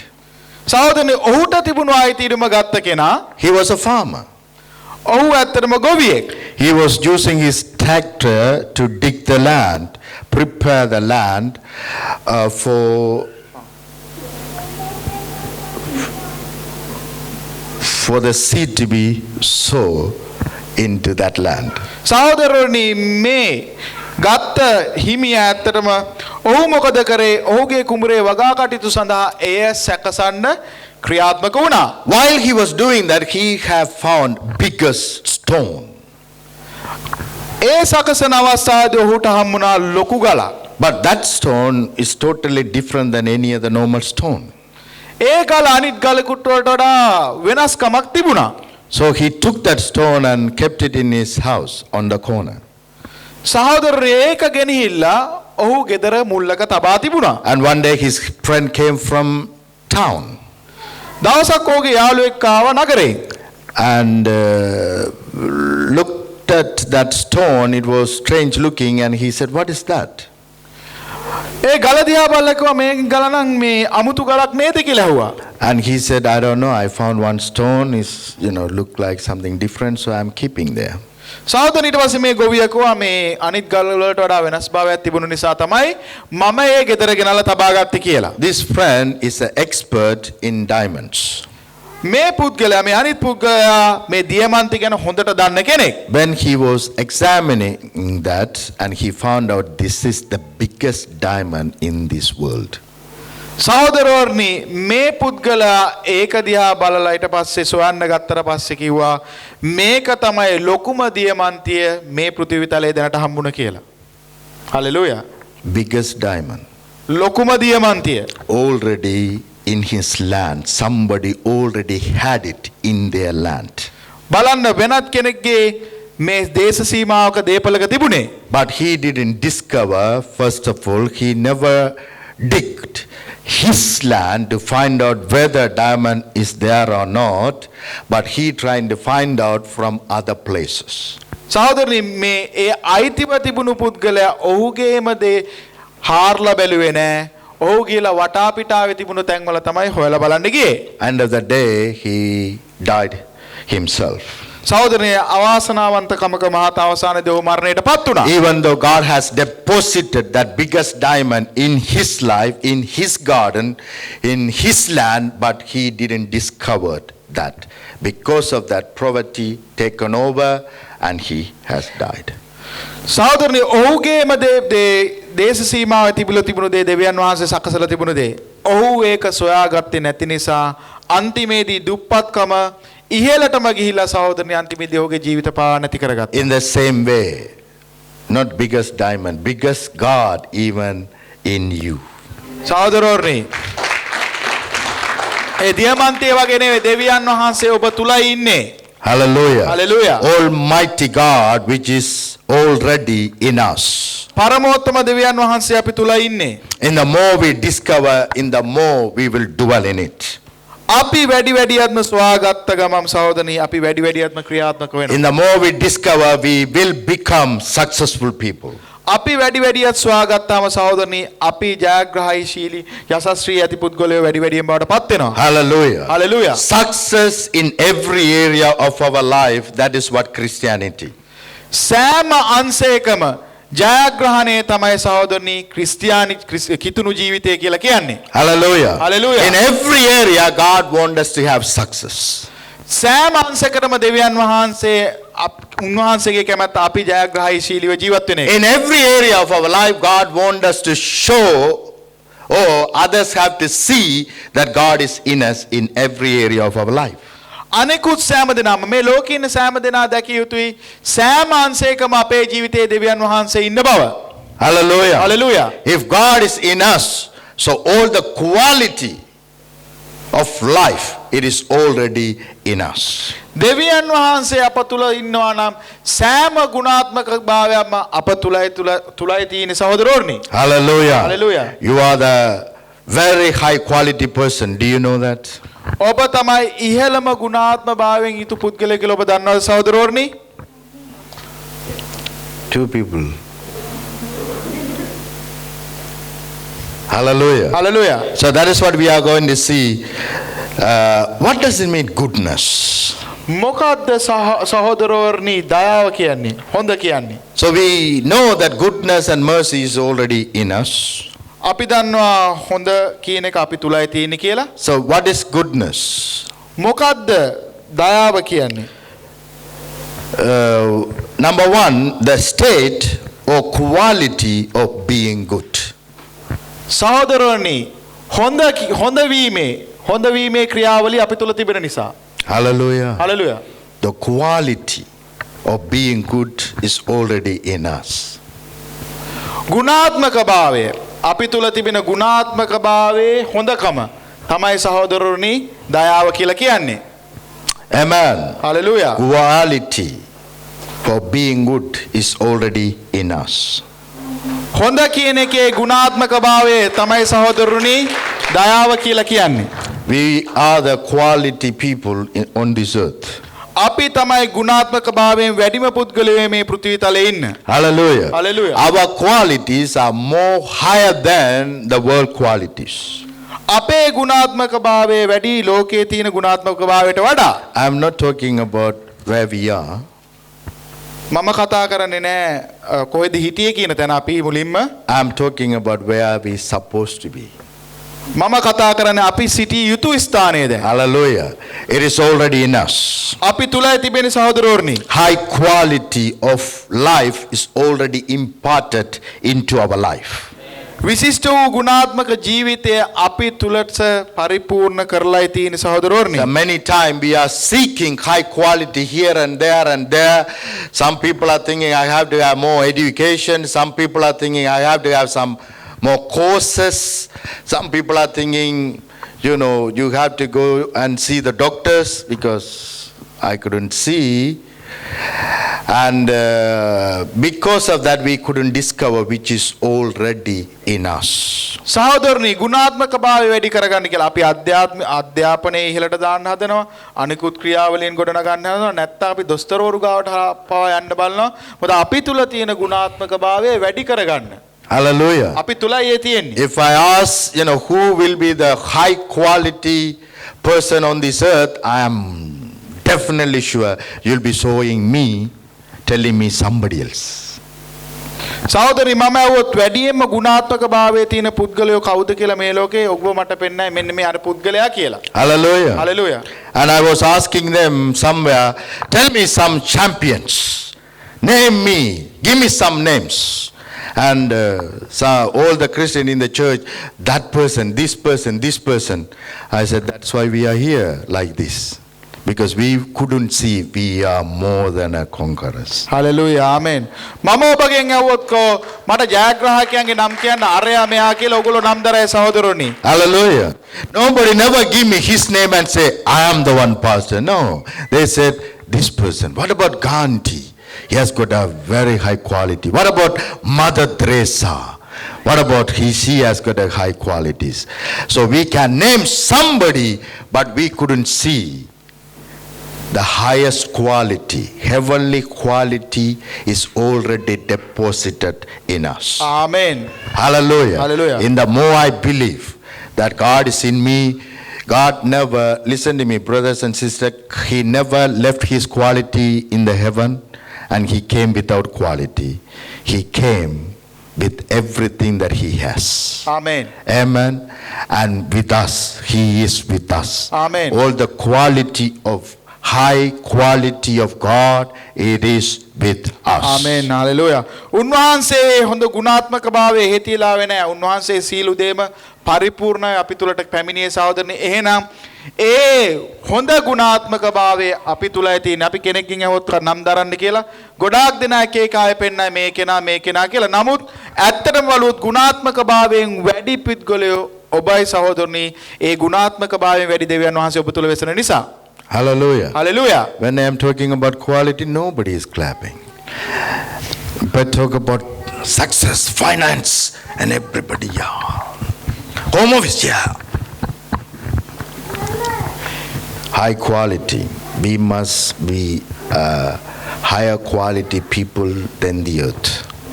සහෝදරනි ඔහුට තිබුණු අයිතියම ගත්ත කෙනා he was a farmer. ඔහු ඇත්තටම ගොවියෙක්. He was using his tractor to dig the land, prepare the land for the seed to be sown into that land. සහෝදරනි මේ ගත්ත හිමියා ඇත්තටම ඔහු මොකද කරේ ඔහුගේ කුඹුරේ වගා කටයුතු සඳහා එය සැකසන්න ක්‍රියාත්මක වුණා. While he was doing that, he have found biggest stone. ඒ සකසන අවස්ථාවේදී ඔහුට හම්බුණා ලොකු ගලක්. But that stone is totally different than any other normal stone. ඒ ගල අනිත් ගලකට වඩා වෙනස්කමක් තිබුණා. So he took that stone and kept it in his house on the corner. සහෝදරනි ඒක ගෙනහිල්ලා ඔහු ගෙදර මුල්ලක තබා තිබුණා. And one day his friend came from town. දවසක් ඔහුගේ යාළුවෙක් ආවා නගරේ. And looked at that stone. It was strange looking, and he said, "What is that?" ඒ ගල දිහා බලලා කිව්වා මේ ගල නම් මේ අමුතු ගලක් නේද කියලා ඇහුවා. And he said, "I don't know. I found one stone. Is look like something different, so I'm keeping there." සහෝදරනි ඊට පස්සේ මේ ගොවියා කිව්වා මේ අනිත් ගල් වලට වඩා වෙනස් භාවයක් තිබුණු නිසා තමයි මම ඒ ගෙදර ගෙනල්ලා තබා ගත්තේ කියලා. This friend is an expert in diamonds. මේ පුද්ගලයා මේ අනිත් පුද්ගලයා මේ දියමන්ති ගැන හොඳට දන්න කෙනෙක්. When he was examining that, and he found out this is the biggest diamond in this world. සහෝදරවර්ණි මේ පුද්ගලයා ඒක දිහා බලලා ඊට පස්සේ සොයන්න ගත්තට පස්සේ කිව්වා මේක තමයි ලොකුම දියමන්තිය මේ පෘථිවි තලයේ දැනට හම්බුණ කියලා. හලෙලූයා. Biggest diamond. ලොකුම දියමන්තිය. Already in his land. Somebody already had it in their land. බලන්න වෙනත් කෙනෙක්ගේ මේ දේශ සීමාවක දේපලක තිබුණේ. But he didn't discover, first of all, he never digged his land to find out whether diamond is there or not, but he trying to find out from other places. සහෝදරනි මේ ඒ අයිතිව තිබුණු පුද්ගලයා ඔහුගේම දේ හාරලා බැලුවේ නෑ. ඔහු ගිහලා වටා පිටාවේ තිබුණු තැන්වල තමයි හොයලා බලන්න ගියේ. End of the day, he died himself. සහෝදරනේ අවාසනාවන්තකමක මහත් අවසානයේදී ඔහු මරණයටපත් වුණා. Even though God has deposited that biggest diamond in his life, in his garden, in his land, but he didn't discover that. Because of that, poverty taken over and he has died. සහෝදරනේ ඔහුගේම දේශ සීමාවේ තිබුණු දේ දෙවියන් වහන්සේ සකසලා තිබුණු දේ. ඔහු ඒක සොයාගත්තේ නැති නිසා අන්තිමේදී දුප්පත්කම ඉහළටම ගිහිලා සහෝදරනේ අන්තිමේදී ඔහුගේ ජීවිත පාවා නැති කරගත්තා. In the same way, not biggest diamond, biggest God even in you. සහෝදරෝර්නි ඒ දියමන්තය වගේ නෙවෙයි දෙවියන් වහන්සේ ඔබ තුලයි ඉන්නේ. Hallelujah. Hallelujah. Almighty God which is already in us. පරමෝත්තම දෙවියන් වහන්සේ අපි තුලයි ඉන්නේ. In the more we discover, in the more we will dwell in it. අපි වැඩි වැඩියත්ම සොයාගත්ත ගමන් සහෝදරනි අපි වැඩි වැඩියත්ම ක්‍රියාත්මක වෙනවා. In the more we discover, we will become successful people. අපි වැඩි වැඩියත් සොයාගත්තාම සහෝදරනි අපි ජයග්‍රහීශීලී යශස්වී ඇති පුද්ගලයෝ වැඩි වැඩියෙන් බවට පත් වෙනවා. Hallelujah. Hallelujah. Success in every area of our life, that is what Christianity. සෑම අංශයකම ජයග්‍රහණය තමයි සහෝදරනි ක්‍රිස්තියානි කිතුණු ජීවිතය කියලා කියන්නේ. Hallelujah. Hallelujah. In every area, God wants us to have success. සෑම අංශයකටම දෙවියන් වහන්සේ උන්වහන්සේගේ කැමැත්ත අපි ජයග්‍රහීශීලීව ජීවත් වෙන එක. In every area of our life, God wants us to show, or others have to see that God is in us in every area of our life. අනෙකුත් සෑම දෙනාම මේ ලෝකේ ඉන්න සෑම දෙනා දැකිය යුතුයි සෑම අංශයකම අපේ ජීවිතයේ දෙවියන් වහන්සේ ඉන්න බව. Hallelujah. Hallelujah. If God is in us, so all the quality of life, it is already in us. දෙවියන් වහන්සේ අප තුල ඉන්නවා නම් සෑම ගුණාත්මක භාවයක්ම අප තුලයි තියෙන සහෝදරෝර්නි. Hallelujah. Hallelujah. You are the very high quality person. Do you know that? ඔබ තමයි ඉහළම ගුණාත්ම භාවයෙන් යුතු පුද්ගලයෙක් කියලා ඔබ දන්නවද සහෝදරෝර්නි? Two people. Hallelujah. Hallelujah. So that is what we are going to see. What does it mean, goodness? මොකද්ද සහෝදරෝර්නි දයාව කියන්නේ? හොඳ කියන්නේ. So we know that goodness and mercy is already in us. අපි දන්නවා හොඳ කියන එක අපි තුලයි තියෙන්නේ කියලා. So what is goodness? මොකද්ද දයාව කියන්නේ? Number one, the state or quality of being good. සහෝදරෝනි හොඳ වීමේ ක්‍රියාවලිය අපි තුල තිබෙන නිසා. Hallelujah. Hallelujah. The quality of being good is already in us. ගුණාත්මක භාවය අපි තුල තිබෙන ගුණාත්මක භාවයේ හොඳකම තමයි සහෝදරෝනි දයාව කියලා කියන්නේ. Amen. Hallelujah. Quality for being good is already in us. හොඳ කියන එකේ ගුණාත්මක භාවය තමයි සහෝදරෝනි දයාව කියලා කියන්නේ. We are the quality people on this earth. අපි තමයි ගුණාත්මක භාවයෙන් වැඩිම පුද්ගලයෝ මේ පෘථිවි තලයේ ඉන්න. Hallelujah. Hallelujah. Our qualities are more higher than the world qualities. අපේ ගුණාත්මක භාවය වැඩි ලෝකයේ තියෙන ගුණාත්මක භාවයට වඩා. I am not talking about where we are. මම කතා කරන්නේ නෑ කොහෙද හිටියේ කියන තැන අපි මුලින්ම. I am talking about where we supposed to be. මම කතා කරන්නේ අපි සිටිය යුතු ස්ථානයේ දැන්. Hallelujah. It is already in us. අපි තුලයි තිබෙන සහෝදරෝර්නි. High quality of life is already imparted into our life. විශිෂ්ට වූ ගුණාත්මක ජීවිතය අපි තුලට පරිපූර්ණ කරලායි තියෙන සහෝදරෝර්නි. Many times we are seeking high quality here and there and there. Some people are thinking I have to have more education. Some people are thinking I have to have some more courses. Some people are thinking, you have to go and see the doctors because I couldn't see. And because of that, we couldn't discover which is already in us. සහෝදරනි ගුණාත්මක භාවය වැඩි කරගන්න කියලා අපි අධ්‍යාපනයේ ඉහළට දාන්න හදනවා. අනිකුත් ක්‍රියාවලියෙන් ගොඩ නගන්න හදනවා. නැත්නම් අපි දොස්තරවරු ගාවට පවා යන්න බලනවා. මොකද අපි තුල තියෙන ගුණාත්මක භාවය වැඩි කරගන්න. Hallelujah. අපි තුලයි ඒ තියෙන්නේ. If I ask, who will be the high quality person on this earth, I am definitely sure you'll be showing me, telling me somebody else. සහෝදරි මම ඇහුවොත් වැඩියෙන්ම ගුණාත්මක භාවයේ තියෙන පුද්ගලයෝ කවුද කියලා මේ ලෝකේ ඔබ මට පෙන්නයි මෙන්න මේ අර පුද්ගලයා කියලා. Hallelujah. Hallelujah. And I was asking them somewhere, tell me some champions. Name me. Give me some names. And so all the Christians in the church, that person, this person, this person. I said, that's why we are here like this. Because we couldn't see we are more than a conquerors. Hallelujah amen. මම ඔබගෙන් ඇහුවොත් මට ජයග්‍රාහකයන්ගේ නම් කියන්න අරයා මෙහා කියලා ඔයගොල්ලෝ නම් දරයි සහෝදරෝනි. Hallelujah. Nobody never give me his name and say, I am the one pastor. No. They said, this person. What about Gandhi? He has got a very high quality. What about Mother Teresa? What about she has got a high qualities. So we can name somebody, but we couldn't see the highest quality, heavenly quality is already deposited in us. Amen. Hallelujah. Hallelujah. In the more I believe that God is in me, God never, listen to me, brothers and sisters, He never left His quality in the heaven and He came without quality. He came with everything that He has. Amen. Amen. And with us, He is with us. Amen. All the quality of high quality of God, it is with us. Amen hallelujah. උන්වහන්සේ හොඳ ගුණාත්මක භාවයේ හේතිලාවේ නැහැ. උන්වහන්සේ සීල උදේම පරිපූර්ණයි අපි තුලට පැමිණියේ සහෝදරනි. එහෙනම් ඒ හොඳ ගුණාත්මක භාවයේ අපි තුලයි තියෙන. අපි කෙනෙක්ගෙන් අහුවොත් නම් දරන්න කියලා ගොඩාක් දෙනා එක එක ආයෙ පෙන්නයි මේ කෙනා කියලා. නමුත් ඇත්තටම බලුවොත් ගුණාත්මක භාවයෙන් වැඩි පුද්ගලයෝ ඔබයි සහෝදරනි. ඒ ගුණාත්මක භාවයෙන් වැඩි දෙවියන් වහන්සේ ඔබ තුල වෙසෙන නිසා. Hallelujah. Hallelujah. When I am talking about quality, nobody is clapping. But talk about success, finance, and everybody, yeah. Home office, yeah. High quality. We must be higher quality people than the earth,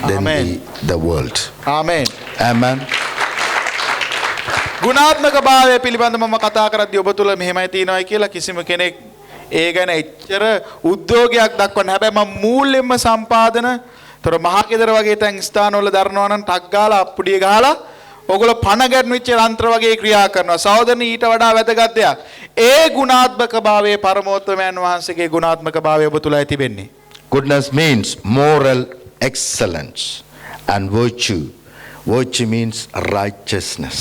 than Amen. the world. Amen. Amen. ගුණාත්මක භාවය පිළිබඳව මම කතා කරද්දී ඔබ තුල මෙහෙමයි තියෙනවායි කියලා කිසිම කෙනෙක් ඒ ගැන එච්චර උද්‍යෝගයක් දක්වන්න. හැබැයි මම මූල්‍යම සම්පාදන තොර මහකෙදර වගේ තැන් ස්ථානවල දරනවා නම් ටක් ගාලා අප්පුඩිය ගහලා ඔගොල්ලෝ පණ ගැටුණුච්ච යන්ත්‍ර වගේ ක්‍රියා කරනවා. සහෝදරනි ඊට වඩා වැදගත් දෙයක්. ඒ ගුණාත්මක භාවයේ පරමෝත්තමයන් වහන්සේගේ ගුණාත්මක භාවය ඔබ තුලයි තිබෙන්නේ. Goodness means moral excellence and virtue. Virtue means righteousness.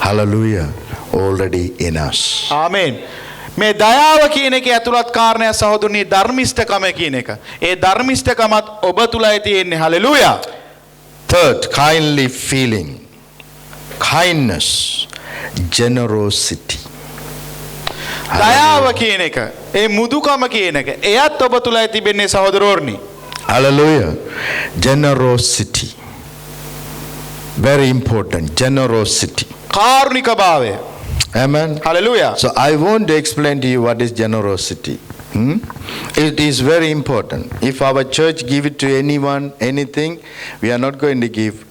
Hallelujah. Already in us. ආමෙන්. මේ දයාව කියන එකේ ඇතුළත් කාරණය සහෝදරනි ධර්මිෂ්ඨකම කියන එක. ඒ ධර්මිෂ්ඨකමත් ඔබ තුලයි තියෙන්නේ. Hallelujah. Third, kindly feeling. Kindness. Generosity. දයාව කියන එක, ඒ මුදුකම කියන එක, එයත් ඔබ තුලයි තිබෙන්නේ සහෝදරෝර්නි. Hallelujah. Generosity. Very important. Generosity. කාරුණික භාවය. Amen. Hallelujah. So I want to explain to you what is generosity. It is very important. If our church give it to anyone, anything, we are not going to give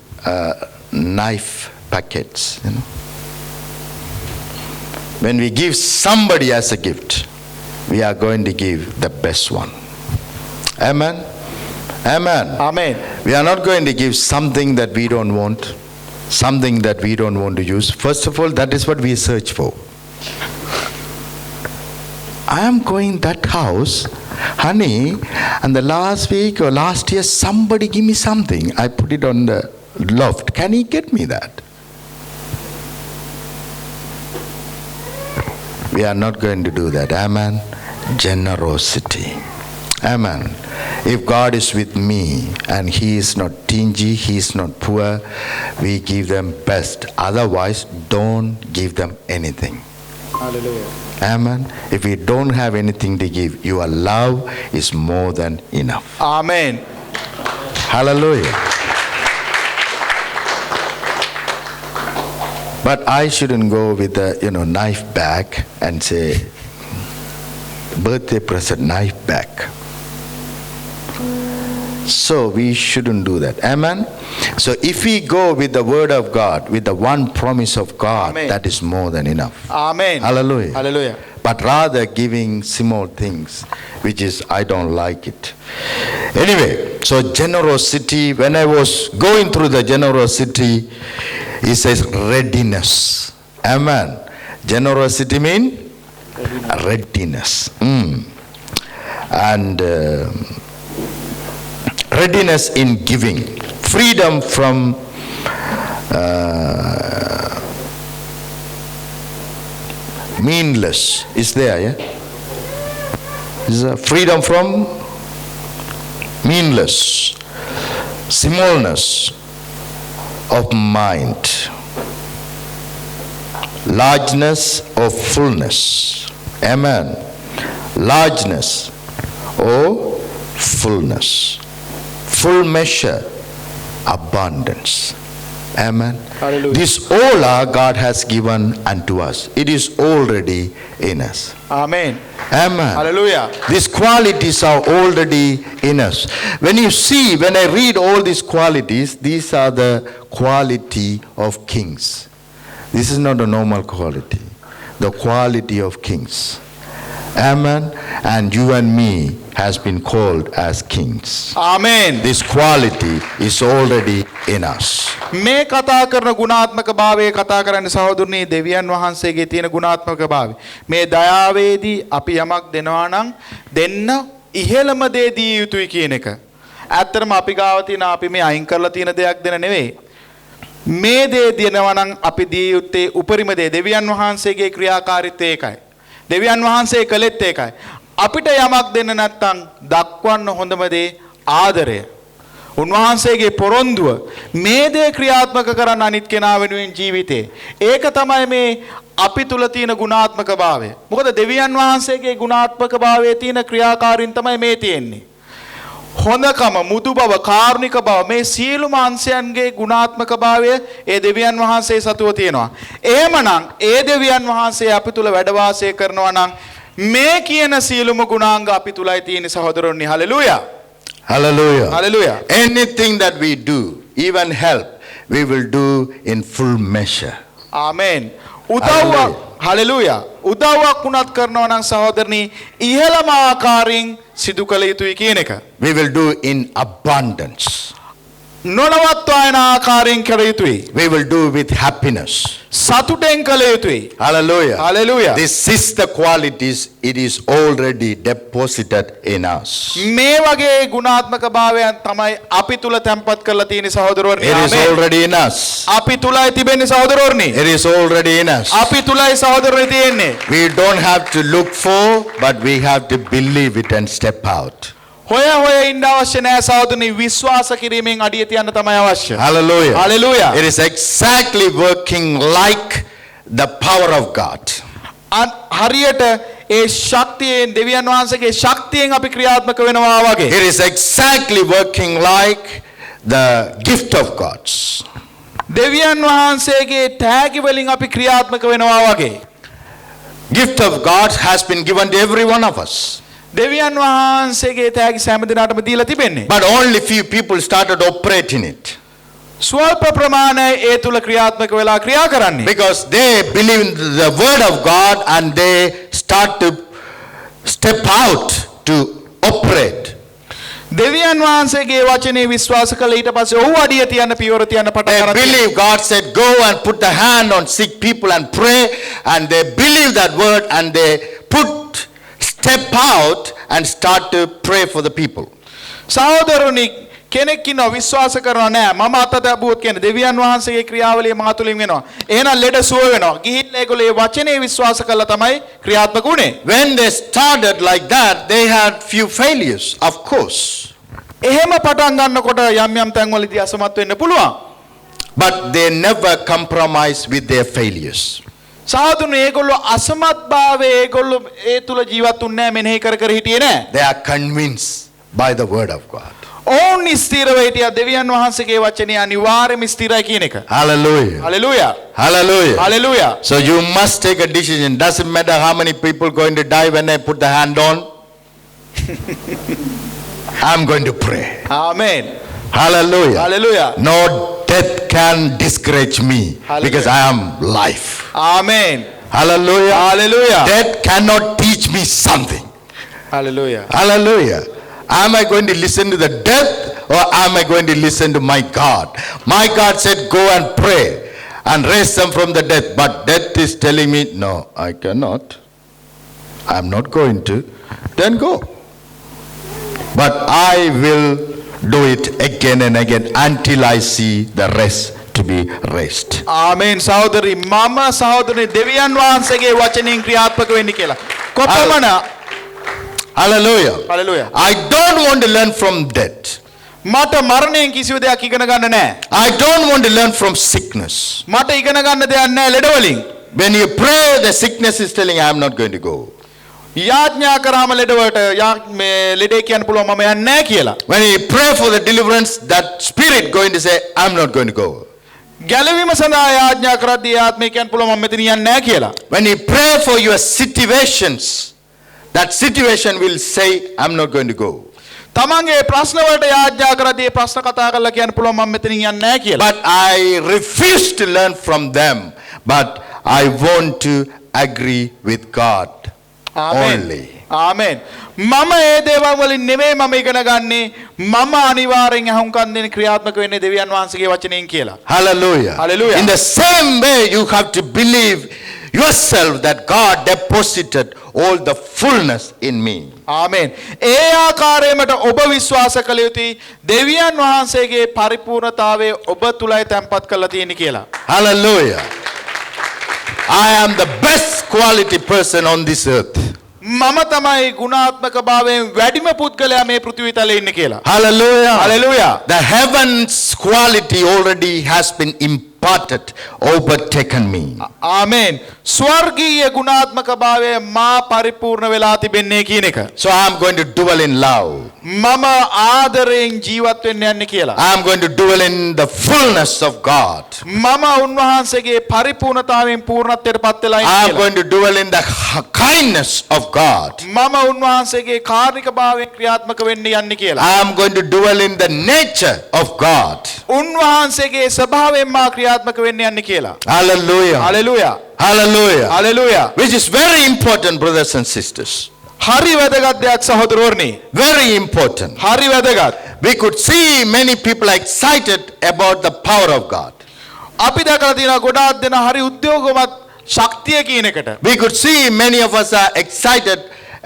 knife packets. When we give somebody as a gift, we are going to give the best one. Amen. Amen. Amen. We are not going to give something that we don't want, something that we don't want to use. First of all, that is what we search for. I am going that house, honey, and the last week or last year somebody give me something. I put it on the loft. Can he get me that? We are not going to do that. Amen. Generosity. Amen. If God is with me and He is not stingy, He is not poor, we give them best. Otherwise, don't give them anything. Hallelujah. Amen. If we don't have anything to give, your love is more than enough. Amen. Hallelujah. But I shouldn't go with a knife bag and say, birthday present knife bag. So we shouldn't do that. Amen. So if we go with the word of God, with the one promise of God, Amen. that is more than enough. Amen. Hallelujah. Hallelujah. But rather giving small things, which is I don't like it. Anyway, so generosity, when I was going through the generosity, it says readiness. Amen. Generosity means readiness. And readiness in giving. Freedom from meaningless is there, yeah? Is freedom from meaningless, smallness of mind, largeness of fullness. Amen. Largeness or fullness, full measure, abundance. Amen. Hallelujah. This all are God has given unto us. It is already in us. Amen. Amen. Hallelujah. These qualities are already in us. When I read all these qualities, these are the quality of kings. This is not a normal quality. The quality of kings. Amen. And you and me has been called as kings. Amen. This quality is already in us. මේ කතා කරන ගුණාත්මක භාවය කතා කරන්නේ සහෝදරනි දෙවියන් වහන්සේගේ තියෙන ගුණාත්මක භාවය. මේ දයාවේදී අපි යමක් දෙනවා නම් දෙන්න ඉහෙළම දේ දිය යුතුයි කියන එක. ඇත්තටම අපි ගාව තියෙන අපි මේ අයින් කරලා තියෙන දෙයක් දෙන නෙවෙයි. මේ දේ දෙනවා නම් අපි දිය යුත්තේ උපරිම දේ. දෙවියන් වහන්සේගේ ක්‍රියාකාරීත්වය ඒකයි. දෙවියන් වහන්සේ කළෙත් ඒකයි. අපිට යමක් දෙන්න නැත්නම් දක්වන්න හොඳම දේ ආදරය. උන්වහන්සේගේ පොරොන්දුව මේ දේ ක්‍රියාත්මක කරන්න අනිත් කෙනා වෙනුවෙන් ජීවිතේ. ඒක තමයි මේ අපි තුල තියෙන ගුණාත්මක භාවය. මොකද දෙවියන් වහන්සේගේ ගුණාත්මක භාවයේ තියෙන ක්‍රියාකාරීන් තමයි මේ තියෙන්නේ. හොඳකම, මුදු බව, කාරුණික බව මේ සියලුම අංශයන්ගේ ගුණාත්මක භාවය ඒ දෙවියන් වහන්සේ සතුව තියෙනවා. එහෙමනම් ඒ දෙවියන් වහන්සේ අපි තුල වැඩ වාසය කරනවා නම් මේ කියන සියලුම ගුණාංග අපි තුලයි තියෙන සහෝදරයනි. Hallelujah. Hallelujah. Hallelujah. Anything that we do, even help, we will do in full measure. Amen. උදව්වක් හලෙලූයා. උදව්වක් වුණත් කරනවා නම් සහෝදරනි ඉහළම ආකාරයෙන් සිදු කළ යුතුයි කියන එක. We will do in abundance. නොනවත්වා යන ආකාරයෙන් කළ යුතුයි. We will do with happiness. සතුටෙන් කළ යුතුයි. Hallelujah. Hallelujah. This is the qualities, it is already deposited in us. මේ වගේ ගුණාත්මක භාවයන් තමයි අපි තුල තැන්පත් කරලා තියෙන සහෝදරවරුනි. It is already in us. අපි තුලයි තිබෙන්නේ සහෝදරවරුනි. It is already in us. අපි තුලයි සහෝදරවරුනි තියෙන්නේ. We don't have to look for, but we have to believe it and step out. හොය හොය ඉන්න අවශ්‍ය නැහැ සහෝදරනි. විශ්වාස කිරීමෙන් අඩිය තියන්න තමයි අවශ්‍ය. Hallelujah. Hallelujah. It is exactly working like the power of God. හරියට ඒ ශක්තියෙන් දෙවියන් වහන්සේගේ ශක්තියෙන් අපි ක්‍රියාත්මක වෙනවා වගේ. It is exactly working like the gift of God. දෙවියන් වහන්සේගේ තෑගි වලින් අපි ක්‍රියාත්මක වෙනවා වගේ. Gift of God has been given to every one of us. දෙවියන් වහන්සේගේ තෑගි සෑම දිනකටම දීලා තිබෙන්නේ. But only few people started operating it. ස්වල්ප ප්‍රමාණය ඒ තුල ක්‍රියාත්මක වෙලා ක්‍රියා කරන්නේ. Because they believe in the word of God and they start to step out to operate. දෙවියන් වහන්සේගේ වචනේ විශ්වාස කළ ඊට පස්සේ ඔහු අඩිය තියන්න පියවර තියන්න පටන් They ගන්නවා. believe God said go and put the hand on sick people and pray, and they believe that word and they step out and start to pray for the people. සහෝදරනි කෙනෙක් ඉන්නවා විශ්වාස කරනවා නෑ මම අත තබුවොත් කියන දෙවියන් වහන්සේගේ ක්‍රියාවලිය මා තුලින් වෙනවා. එහෙනම් ලෙඩ සුව වෙනවා. ගිහිල්ලා ඒගොල්ලෝ ඒ වචනේ විශ්වාස කළා තමයි ක්‍රියාත්මක වුනේ. When they started like that, they had few failures, of course. එහෙම පටන් ගන්නකොට යම් යම් තැන්වලදී අසමත් වෙන්න පුළුවන්. But they never compromise with their failures. සහෝදරනි ඒගොල්ලෝ අසමත් භාවයේ ඒගොල්ලෝ ඒ තුල ජීවත් වුන්නේ නෑ මෙනෙහි කර කර හිටියේ නෑ. They are convinced by the word of God. ඕන් ස්ථිරව හිටියා දෙවියන් වහන්සේගේ වචනේ අනිවාර්යයෙන්ම ස්ථිරයි කියන එක. Hallelujah. Hallelujah. Hallelujah. Hallelujah. So you must take a decision. Doesn't matter how many people going to die when they put the hand on. I'm going to pray. ආමේන්. Hallelujah. Hallelujah. No death can discourage me Hallelujah. because I am life. ආමේන්. Hallelujah. Hallelujah. Death cannot teach me something. Hallelujah. Hallelujah. Am I going to listen to the death or am I going to listen to my God? My God said, go and pray and raise them from the death. But death is telling me, no, I cannot. I'm not going to. Then go. But I will do it again and again until I see the rest to be raised. ආමේන් සහෝදරි මම සහෝදරනි දෙවියන් වහන්සේගේ වචනෙන් ක්‍රියාත්මක වෙන්න කියලා. කොපමණ Hallelujah. Hallelujah. I don't want to learn from death. මට මරණයෙන් කිසිව දෙයක් ඉගෙන ගන්න නැහැ. I don't want to learn from sickness. මට ඉගෙන ගන්න දෙයක් නැහැ ලෙඩ වලින්. When you pray, the sickness is telling, I am not going to go. යාඥා කරාම ලෙඩවට මේ ලෙඩේ කියන්න පුළුවන් මම යන්නේ නැහැ කියලා. When you pray for the deliverance, that spirit going to say, I'm not going to go. ගැලවීම සඳහා යාඥා කරද්දී ආත්මය කියන්න පුළුවන් මම මෙතන යන්නේ නැහැ කියලා. When you pray for your situations, that situation will say, I'm not going to go. තමන්ගේ ප්‍රශ්න වලට යාඥා කරද්දී ඒ ප්‍රශ්න කතා කරලා කියන්න පුළුවන් මම මෙතනින් යන්නේ නැහැ කියලා. But I refuse to learn from them, but I want to agree with God only. ආමේන්. මම ඒ දේවල් වලින් නෙමෙයි මම ඉගෙන ගන්නේ මම අනිවාර්යෙන් අහුම්කම් දෙන ක්‍රියාත්මක වෙන්නේ දෙවියන් වහන්සේගේ වචනයෙන් කියලා. Hallelujah. Hallelujah. In the same way, you have to believe yourself that God deposited all the fullness in me. ආමේන්. ඒ ආකාරයකට ඔබ විශ්වාස කළ යුතුයි දෙවියන් වහන්සේගේ පරිපූර්ණතාවය ඔබ තුලයි තැන්පත් කරලා තියෙන්නේ කියලා. Hallelujah. I am the best quality person on this earth. මම තමයි ගුණාත්මක භාවයෙන් වැඩිම පුද්ගලයා මේ පෘථිවි තලයේ ඉන්නේ කියලා. Hallelujah. Hallelujah. The heavens quality already has been imparted, overtaken me. ආමේන්. ස්වර්ගීය ගුණාත්මක භාවය මා පරිපූර්ණ වෙලා තිබෙන්නේ කියන එක. So I am going to dwell in love. මම ආදරයෙන් ජීවත් වෙන්න යන්නේ කියලා. I am going to dwell in the fullness of God. මම උන්වහන්සේගේ පරිපූර්ණතාවයෙන් පූර්ණත්වයට පත් වෙලා I ඉන්නේ am කියලා. going to dwell in the kindness of God. මම උන්වහන්සේගේ කාර්නික භාවයෙන් ක්‍රියාත්මක වෙන්න යන්නේ කියලා. I am going to dwell in the nature of God. උන්වහන්සේගේ ස්වභාවයෙන් මා ක්‍රියාත්මක වෙන්න යන්නේ කියලා. Hallelujah. Hallelujah. Hallelujah. Hallelujah. Which is very important, brothers and sisters. හරි වැදගත් දෙයක් සහෝදරවරුනි. Very important. හරි වැදගත්. We could see many people excited about the power of God. අපි දැකලා තියෙනවා ගොඩාක් දෙනා හරි උද්‍යෝගවත් ශක්තිය කියන එකට. We could see many of us are excited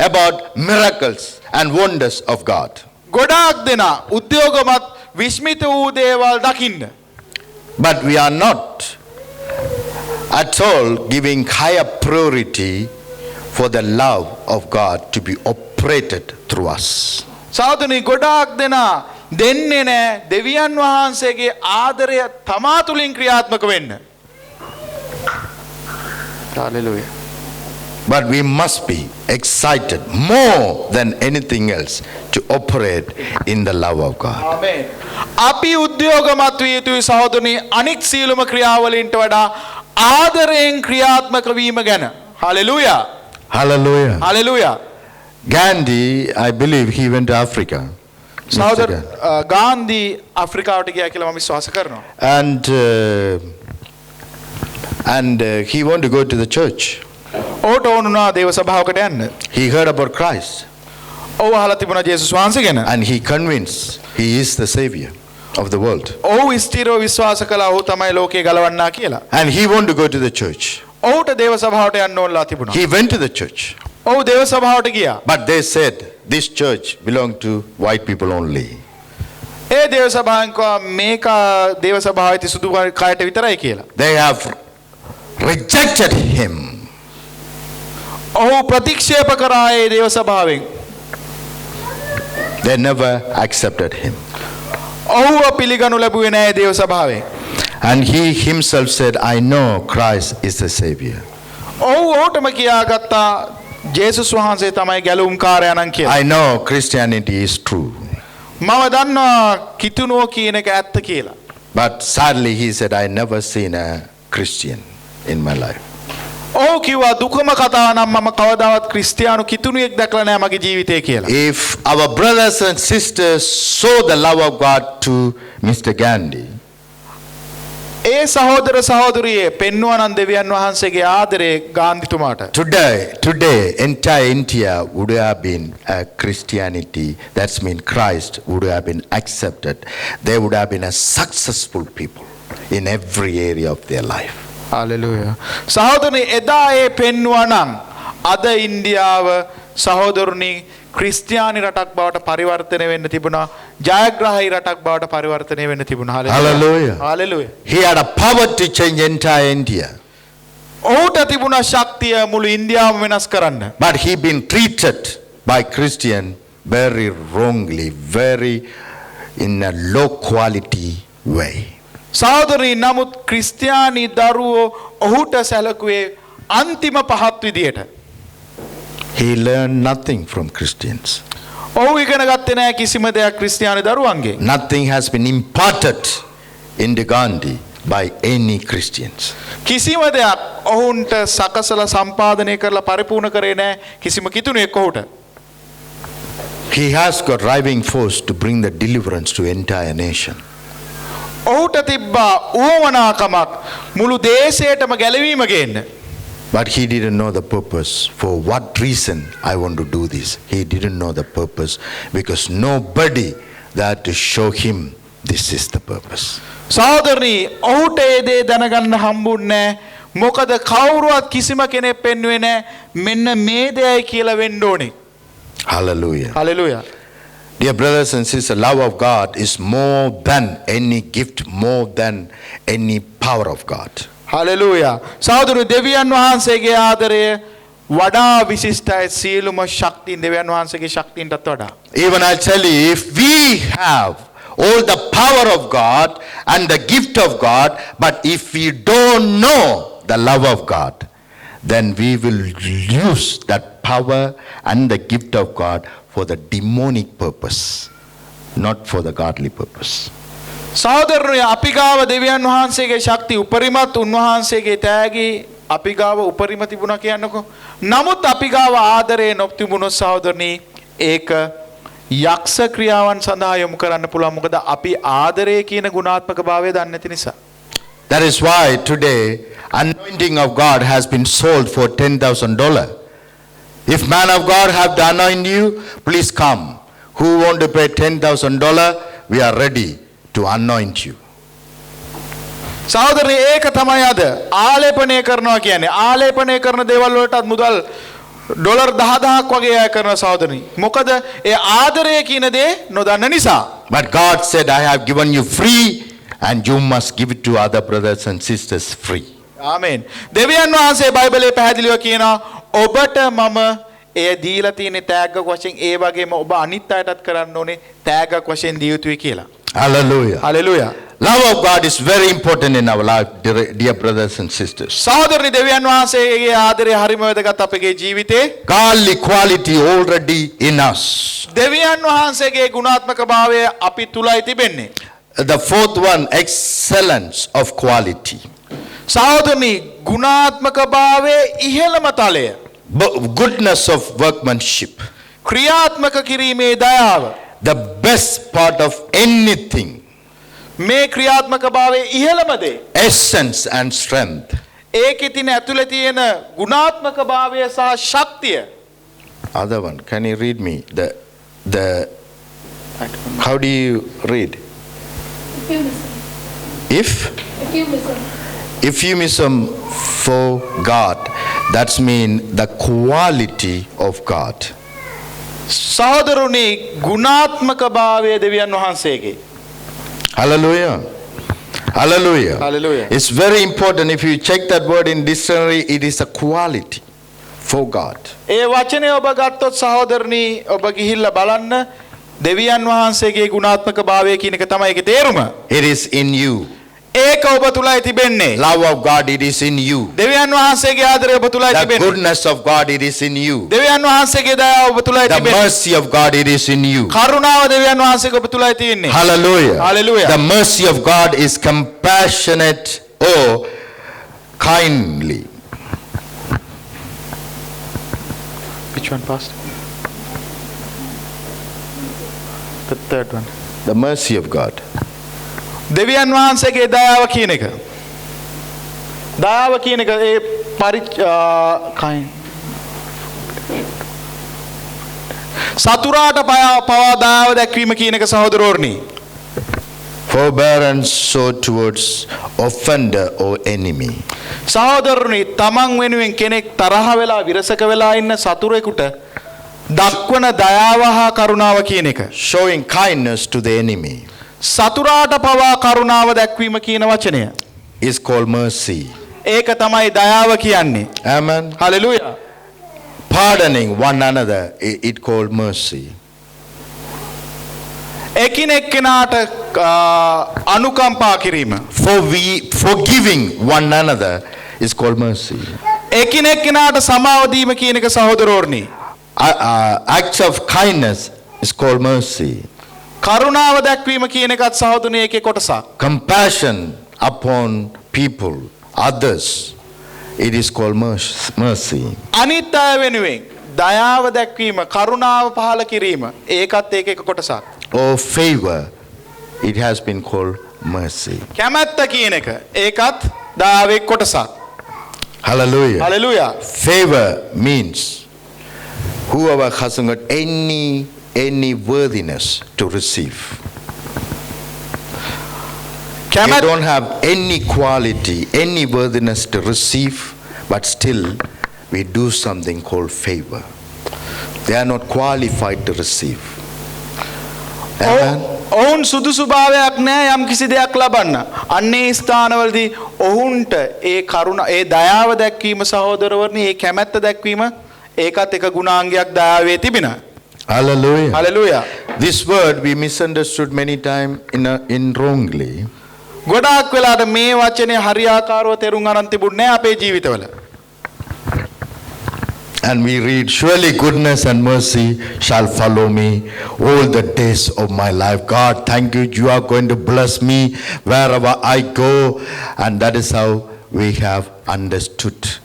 about miracles and wonders of God. ගොඩාක් දෙනා උද්‍යෝගවත් විස්මිත වූ දේවල් දකින්න. But we are not at all giving higher priority for the love of God to be operated through us. සාදුනි ගොඩාක් දෙනා දෙන්නේ නැහැ දෙවියන් වහන්සේගේ ආදරය තමා තුලින් ක්‍රියාත්මක වෙන්න. Hallelujah. But we must be excited more than anything else to operate in the love of God. ආමේන්. අපි උද්‍යෝගමත් විය යුතුයි සහෝදරනි අනික් සියලුම ක්‍රියාවලින්ට වඩා ආදරයෙන් ක්‍රියාත්මක වීම ගැන. Hallelujah. Hallelujah. Hallelujah. Gandhi, I believe he went to Africa. සහෝදර ගාන්ධි අප්‍රිකාවට ගියා කියලා මම විශ්වාස කරනවා. And he wanted to go to the church. ඔහුට ඕන වුණා දේව සභාවකට යන්න. He heard about Christ ඔහු අහලා තිබුණා ජේසුස් වහන්සේ ගැන. and he convinced he is the savior of the world. ඔහු ස්ථිරව විශ්වාස කළා ඔහු තමයි ලෝකේ ගලවන්නා කියලා. And he wanted to go to the church. ඔහුට දේව සභාවට යන්න ඕනලා තිබුණා. He went to the church. ඔහු දේව සභාවට ගියා. But they said this church belonged to white people only. ඒ දේව සභාවෙන් කිව්වා මේක දේව සභාවේ සුදු කයට විතරයි කියලා. They have rejected him. ඔහු ප්‍රතික්ෂේප කරා ඒ දේව සභාවෙන්. They never accepted him. ඔහුව පිළිගනු ලැබුවේ නැහැ දේව සභාවෙන්. And he himself said, I know Christ is the savior. ඔහු ඔහුටම කියාගත්තා ජේසුස් වහන්සේ තමයි ගැලවුම්කාරයා කියලා. I know Christianity is true. මම දන්නවා කිතුණුව කියන එක ඇත්ත කියලා. But sadly he said, I never seen a Christian in my life. ඔහු කිව්වා දුකම කතාව නම් මම කවදාවත් ක්‍රිස්තියානු කිතුණුවෙක් දැකලා නැහැ මගේ ජීවිතේ කියලා. If our brothers and sisters saw the love of God to Mr. Gandhi, ඒ සහෝදර සහෝදරියේ පෙන්වුවා නම් දෙවියන් වහන්සේගේ ආදරේ ගාන්ධිතුමාට. today, entire India would have been a Christianity. That's mean Christ would have been accepted. They would have been a successful people in every area of their life. Hallelujah. සහෝදරනි එදා ඒ පෙන්වුවා නම් අද ඉන්දියාව සහෝදරනි ක්‍රිස්තියානි රටක් බවට පරිවර්තනය වෙන්න තිබුණා. ජයග්‍රාහී රටක් බවට පරිවර්තනය වෙන්න තිබුණා. Hallelujah. Hallelujah. He had a power to change entire India. ඔහුට තිබුණා ශක්තිය මුළු ඉන්දියාවම වෙනස් කරන්න. But he been treated by Christian very wrongly, very in a low quality way. සහෝදරී නමුත් ක්‍රිස්තියානි දරුවෝ ඔහුට සැලකුවේ අන්තිම පහත් විදියට. He learned nothing from Christians. ඔහු ඉගෙන ගත්තේ නැහැ කිසිම දෙයක් ක්‍රිස්තියානි දරුවන්ගෙන්. Nothing has been imparted into Gandhi by any Christians. කිසිම දෙයක් ඔවුන්ට සකසලා සම්පාදනය කරලා පරිපූර්ණ කරේ නැහැ කිසිම කිතුණෙක් ඔහුට. He has got driving force to bring the deliverance to entire nation. ඔහුට තිබ්බා උවමනාකමක් මුළු දේශයටම ගැලවීම ගේන්න. But he didn't know the purpose. For what reason I want to do this? He didn't know the purpose because nobody that to show him this is the purpose. සහෝදරනි ඔහුට ඒ දේ දැනගන්න හම්බුන්නේ මොකද කවුරුවත් කිසිම කෙනෙක් පෙන්වුවේ නැහැ මෙන්න මේ දෙයයි කියලා වෙන්න ඕනේ. Hallelujah. Hallelujah. Dear brothers and sisters, love of God is more than any gift, more than any power of God. Hallelujah. සහෝදරනි දෙවියන් වහන්සේගේ ආදරය වඩා විශිෂ්ටයි සියලුම ශක්තියින් දෙවියන් වහන්සේගේ ශක්තියින්ටත් වඩා. Even I tell you, if we have all the power of God and the gift of God, but if we don't know the love of God, then we will use that power and the gift of God for the demonic purpose, not for the godly purpose. සහෝදරනි අපි ගාව දෙවියන් වහන්සේගේ ශක්තිය උපරිමත් උන්වහන්සේගේ තෑගි අපි ගාව උපරිම තිබුණා කියන්නකෝ. නමුත් අපි ගාව ආදරේ නොතිබුණොත් සහෝදරනි ඒක යක්ෂ ක්‍රියාවන් සඳහා යොමු කරන්න පුළුවන්. මොකද අපි ආදරය කියන ගුණාත්මක භාවය දන්නේ නැති නිසා. That is why today anointing of God has been sold for $10,000. If man of God have to anoint you, please come. Who want to pay $10,000? We are ready to anoint you. සහෝදරනි ඒක තමයි අද ආලේපනය කරනවා කියන්නේ. ආලේපනය කරන දේවල් වලටත් මුදල් dollar 10,000ක් වගේ අය කරන සහෝදරනි. මොකද ඒ ආදරය කියන දේ නොදන්න නිසා. But God said, I have given you free and you must give it to other brothers and sisters free. ආමේන්. දෙවියන් වහන්සේ බයිබලයේ පැහැදිලිව කියනවා ඔබට මම එය දීලා තියෙන තෑග්ගක් වශයෙන් ඒ වගේම ඔබ අනිත් අයටත් කරන්න ඕනේ තෑග්ගක් වශයෙන් දිය යුතුයි කියලා. Hallelujah. Hallelujah. Love of God is very important in our life, dear brothers and sisters. සහෝදරනි දෙවියන් වහන්සේගේ ආදරය හරිම වැදගත් අපගේ ජීවිතේ. Godly quality already in us. දෙවියන් වහන්සේගේ ගුණාත්මක භාවය අපි තුලයි තිබෙන්නේ. The fourth one, excellence of quality. සහෝදරනි ගුණාත්මක භාවයේ ඉහළම තලය. Goodness of workmanship. ක්‍රියාත්මක කිරීමේ දයාව. The best part of anything. මේ ක්‍රියාත්මක භාවයේ ඉහළම දේ. Essence and strength. ඒකේ තියෙන ඇතුලේ තියෙන ගුණාත්මක භාවය සහ ශක්තිය. Other one, can you read me the how do you read? Euphemism for God. That's mean the quality of God. සහෝදරුනි ගුණාත්මක භාවය දෙවියන් වහන්සේගේ. Hallelujah. Hallelujah. Hallelujah. It's very important. If you check that word in dictionary, it is a quality for God. ඒ වචනේ ඔබ ගත්තොත් සහෝදරනි ඔබ ගිහිල්ලා බලන්න දෙවියන් වහන්සේගේ ගුණාත්මක භාවය කියන එක තමයි ඒකේ තේරුම. It is in you. ඒක ඔබ තුලයි තිබෙන්නේ. Love of God, it is in you. දෙවියන් වහන්සේගේ ආදරය ඔබ තුලයි The තිබෙන්නේ. goodness of God, it is in you. දෙවියන් වහන්සේගේ දයාව ඔබ තුලයි The තිබෙන්නේ. mercy of God, it is in you. කරුණාව දෙවියන් වහන්සේගේ ඔබ තුලයි තියෙන්නේ. Hallelujah. Hallelujah. The mercy of God is compassionate or kindly. Which one, Pastor? The third one. The mercy of God. දෙවියන් වහන්සේගේ දයාව කියන එක. දයාව කියන එක ඒ සතුරාට පවා දයාව දැක්වීම කියන එක සහෝදරෝර්නි. Forbearance so towards offender or enemy. සහෝදරනි තමන් වෙනුවෙන් කෙනෙක් තරහ වෙලා විරසක වෙලා ඉන්න සතුරෙකුට දක්වන දයාව හා කරුණාව කියන එක. Showing kindness to the enemy සතුරාට පවා කරුණාව දැක්වීම කියන වචනය. is called mercy. ඒක තමයි දයාව කියන්නේ. Amen. Hallelujah. Pardoning one another, it called mercy. එකිනෙකනාට අනුකම්පා කිරීම. Forgiving one another is called mercy. එකිනෙකනාට සමාව දීම කියන එක සහෝදරෝර්නි. Acts of kindness is called mercy. කරුණාව දැක්වීම කියන එකත් සහෝදරනේ ඒකේ කොටසක්. Compassion upon people, others, it is called mercy. අනිත් අය වෙනුවෙන් දයාව දැක්වීම කරුණාව පහළ කිරීම ඒකත් ඒකේ කොටසක්. Or favor, it has been called mercy. කැමැත්ත කියන එක ඒකත් දයාවේ කොටසක්. Hallelujah. Hallelujah. Favor means whoever hasn't got any worthiness to receive. They don't have any quality, any worthiness to receive, but still we do something called favor. They are not qualified to receive. Amen. ඔවුන් සුදුසුභාවයක් නැහැ යම් කිසි දෙයක් ලබන්න. අන්නේ ස්ථානවලදී ඔවුන්ට ඒ කරුණ ඒ දයාව දැක්වීම සහෝදරවරුනි ඒ කැමැත්ත දැක්වීම ඒකත් එක ගුණාංගයක් දයාවේ තිබෙන. Hallelujah. Hallelujah. This word we misunderstood many times in wrongly. ගොඩාක් වෙලාට මේ වචනේ හරියාකාරව තේරුම් අරන් තිබුණේ නැහැ අපේ ජීවිතවල. And we read, surely goodness and mercy shall follow me all the days of my life. God, thank you. You are going to bless me wherever I go. And that is how we have understood.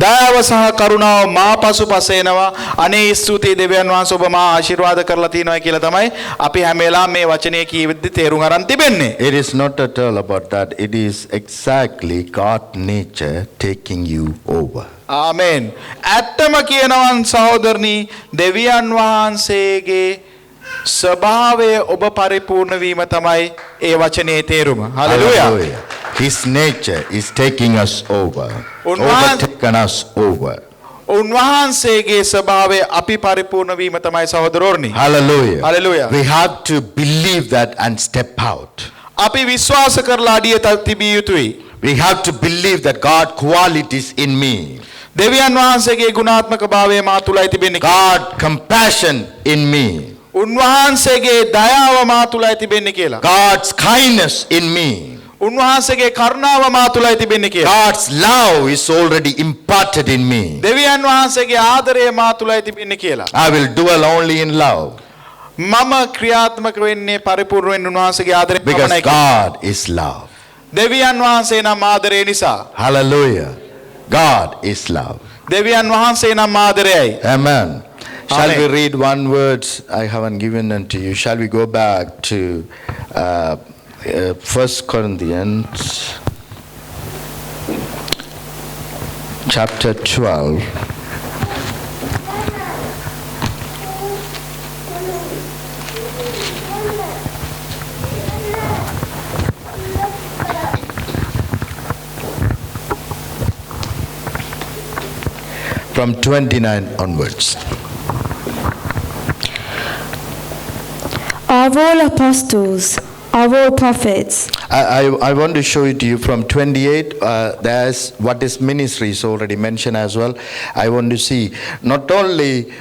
දයාව සහ කරුණාව මා පසුපස එනවා. අනේ ස්තුතියි දෙවියන් වහන්සේ ඔබ මා ආශිර්වාද කරලා තියෙනවා කියලා තමයි අපි හැම වෙලාවෙම මේ වචනේ කියවිද්දි තේරුම් අරන් තිබෙන්නේ. It is not at all about that. It is exactly God nature taking you over. ආමෙන්. ඇත්තම කියනවන් සහෝදරනි දෙවියන් වහන්සේගේ ස්වභාවය ඔබ පරිපූර්ණ වීම තමයි ඒ වචනේ තේරුම. Hallelujah. His nature is taking us over. Overtaken us over. උන්වහන්සේගේ ස්වභාවය අපි පරිපූර්ණ වීම තමයි සහෝදරෝර්නි. Hallelujah. Hallelujah. We have to believe that and step out. අපි විශ්වාස කරලා අඩිය තිබිය යුතුයි. We have to believe that God qualities in me. දෙවියන් වහන්සේගේ ගුණාත්මක භාවය මා තුලයි තිබෙන්නේ. God compassion in me. උන්වහන්සේගේ දයාව මා තුලයි තිබෙන්නේ කියලා. God's kindness in me. උන්වහන්සේගේ කරුණාව මා තුලයි තිබෙන්නේ කියලා. God's love is already imparted in me. දෙවියන් වහන්සේගේ ආදරය මා තුලයි තිබෙන්නේ කියලා. I will dwell only in love. මම ක්‍රියාත්මක වෙන්නේ පරිපූර්ණ උන්වහන්සේගේ ආදරය Because පමණයි. God is love. දෙවියන් වහන්සේ නම් ආදරය නිසා. Hallelujah. God is love. දෙවියන් වහන්සේ නම් ආදරයයි. Amen. Shall Amen. we read one word I haven't given unto you? Shall we go back to 1 Corinthians chapter 12. From 29 onwards. Are all apostles? Are all prophets? I want to show it to you from 28. There's what is ministry is already mentioned as well. I want to see not only.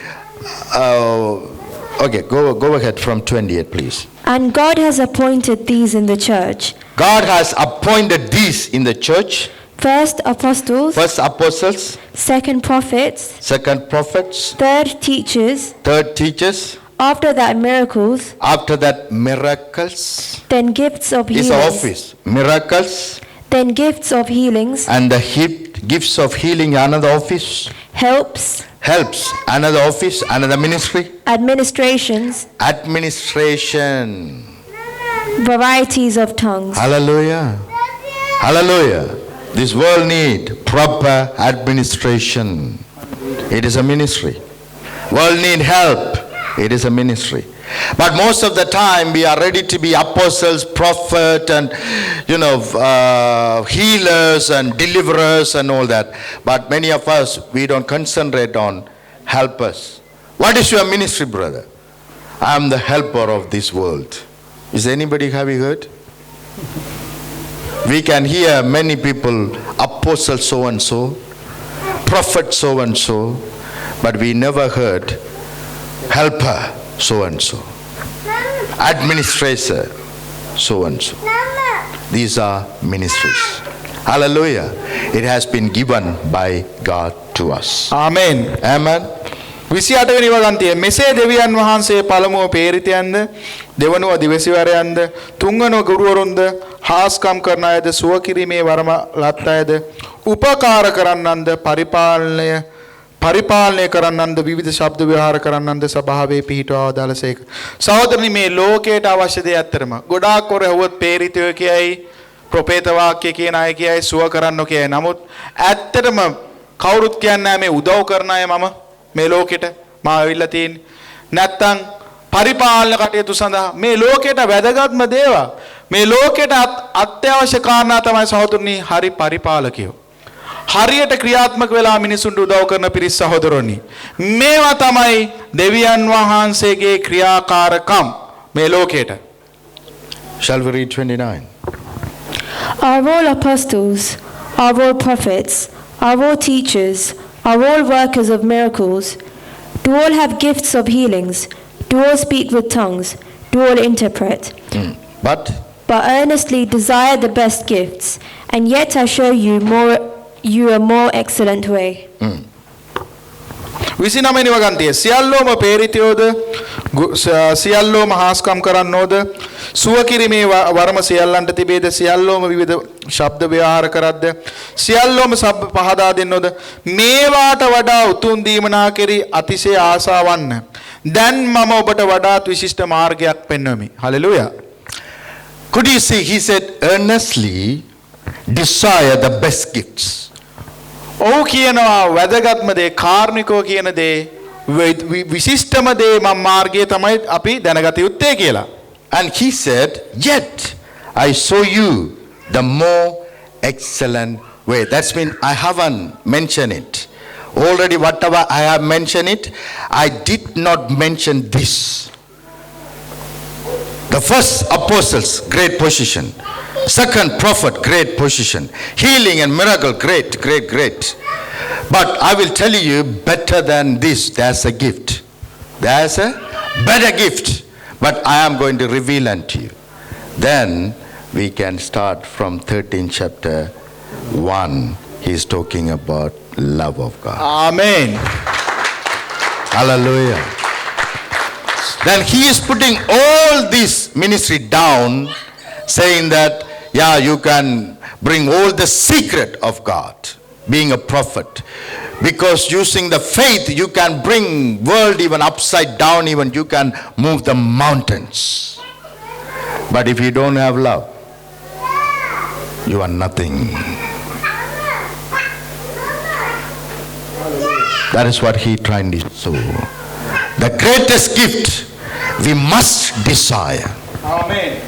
Okay, go ahead from 28, please. And God has appointed these in the church. God has appointed these in the church. First apostles, First apostles, second prophets, second prophets, third teachers, third teachers. after that miracles, After that miracles then gifts of is healings, office. Miracles then gifts of healings, and the gifts of healing, another office. helps, Helps, another office, another ministry. administrations, Administration. varieties of tongues. Hallelujah. Hallelujah. This world need proper administration. It is a ministry. World need help. It is a ministry. But most of the time we are ready to be apostles, prophet, and healers and deliverers and all that. But many of us, we don't concentrate on helpers. What is your ministry, brother? I am the helper of this world. Is anybody having heard? We can hear many people, apostle so and so, prophet so and so, but we never heard helper so and so, administrator so and so. These are ministries. Hallelujah. It has been given by God to us. ආමේන්. Amen. 28 වෙනි වගන්තිය මෙසේ දෙවියන් වහන්සේ පළමුව පේරිතයන්ද දෙවනුව දිවසිවරයන්ද තුන්වනුව ගුරුවරුන්ද හාස්කම් කරන අයද සුව කිරීමේ වරම ලත් අයද උපකාර කරන්නන්ද පරිපාලනය කරන්නන්ද විවිධ ශබ්ද විහාර කරන්නන්ද සභාවේ පිහිටුවා දාලසේක. සහෝදරනි මේ ලෝකයට අවශ්‍ය දේ ඇත්තටම ගොඩාක් කර හවුවත් පේරිතයෝ කියයි ප්‍රොපේත වාක්‍ය කියන අය කියයි සුව කරන්න කියයි. නමුත් ඇත්තටම කවුරුත් කියන්නේ නැහැ මේ උදව් කරන අය මම මේ ලෝකෙට මා ඇවිල්ලා තියෙන්නේ. නැත්තම් පරිපාලන කටයුතු සඳහා මේ ලෝකෙට වැදගත්ම දේවා මේ ලෝකෙට අත්‍යවශ්‍ය කාරණා තමයි සහෝදරනි හරි පරිපාලකයෝ. හරියට ක්‍රියාත්මක වෙලා මිනිසුන්ට උදව් කරන පිරිස් සහෝදරනි. මේවා තමයි දෙවියන් වහන්සේගේ ක්‍රියාකාරකම් මේ ලෝකෙට. Shall we read 29? Are all apostles, are all prophets, are all teachers, are all workers of miracles? Do all have gifts of healings? Do all speak with tongues? Do all interpret? But But earnestly desire the best gifts, and yet I show you a more excellent way. 29 වෙනි වගන්තිය සියල්ලෝම පේරිතයෝද සියල්ලෝම හාස්කම් කරන්නෝද සුව කිරීමේ වරම සියල්ලන්ට තිබේද සියල්ලෝම විවිධ ශබ්ද ව්‍යවහාර කරද්ද සියල්ලෝම සබ්බ පහදා දෙන්නෝද මේවාට වඩා උතුම් දීමනා කෙරි අතිශය ආසාවන්න දැන් මම ඔබට වඩාත් විශිෂ්ට මාර්ගයක් පෙන්වමි. Hallelujah. could you see, he said, earnestly desire the best gifts. ඔහු කියනවා වැදගත්ම දේ කාර්මිකව කියන දේ විශිෂ්ටම දේ මම මාර්ගය තමයි අපි දැනගත යුත්තේ කියලා. And he said, yet I show you the more excellent way. That's mean I haven't mentioned it. Already whatever I have mentioned it, I did not mention this. The first apostles, great position. Second prophet, great position. Healing and miracle, great. But I will tell you better than this. There's a gift. There's a better gift. But I am going to reveal unto you. Then we can start from 13th chapter 1. He's talking about love of God. Amen. Hallelujah. Then he is putting all this ministry down, saying that, yeah, you can bring all the secret of God, being a prophet. Because using the faith, you can bring world even upside down, even you can move the mountains. But if you don't have love, you are nothing. That is what he trying to show. The greatest gift we must desire. Amen.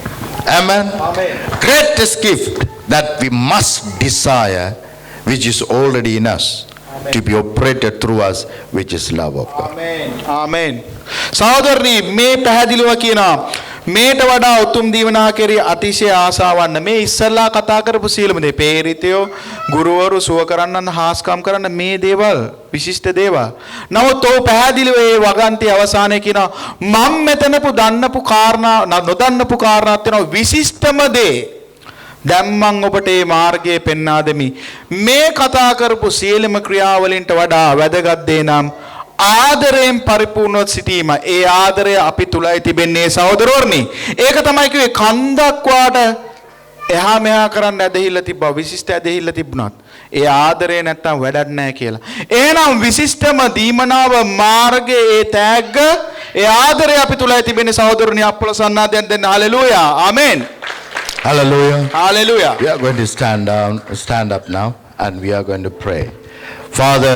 Amen. Amen. Greatest gift that we must desire, which is already in us, to be operated through us, which is love of God. Amen. Amen. සහෝදරනි මේ පැහැදිලිව කියනවා මේට වඩා උතුම් දීවනා කෙරෙහි අතිශය ආසාවන්න මේ ඉස්සල්ලා කතා කරපු සීලම දේ පේරිතයෝ ගුරුවරු සුව කරන්නන් හාස්කම් කරන්න මේ දේවල් විශිෂ්ට දේවල්. නමුත් ඔහු පැහැදිලිව මේ වගන්ති අවසානයේ කියනවා මම මෙතනපු දන්නපු කාරණා නොදන්නපු කාරණාත් වෙනවා විශිෂ්ටම දේ. දැන් මම ඔබට මේ මාර්ගය පෙන්වා දෙමි. මේ කතා කරපු සීලම ක්‍රියාවලින්ට වඩා වැදගත් දේ නම් ආදරයෙන් පරිපූර්ණව සිටීම. ඒ ආදරය අපි තුලයි තිබෙන්නේ සහෝදරවරුනි. ඒක තමයි කිව්වේ කන්දක් වාට එහා මෙහා කරන්න ඇදහිල්ල තිබ්බා විශිෂ්ට ඇදහිල්ල තිබුණත් ඒ ආදරේ නැත්තම් වැඩක් නැහැ කියලා. එහෙනම් විශිෂ්ටම දීමනාව මාර්ගයේ ඒ තෑග්ග ඒ ආදරය අපි තුල තිබෙන සහෝදරනි අප්පොලොස් අන්නාදයන් දෙන්න hallelujah. Amen. Hallelujah. Hallelujah. We are going to stand up now, and we are going to pray. Father,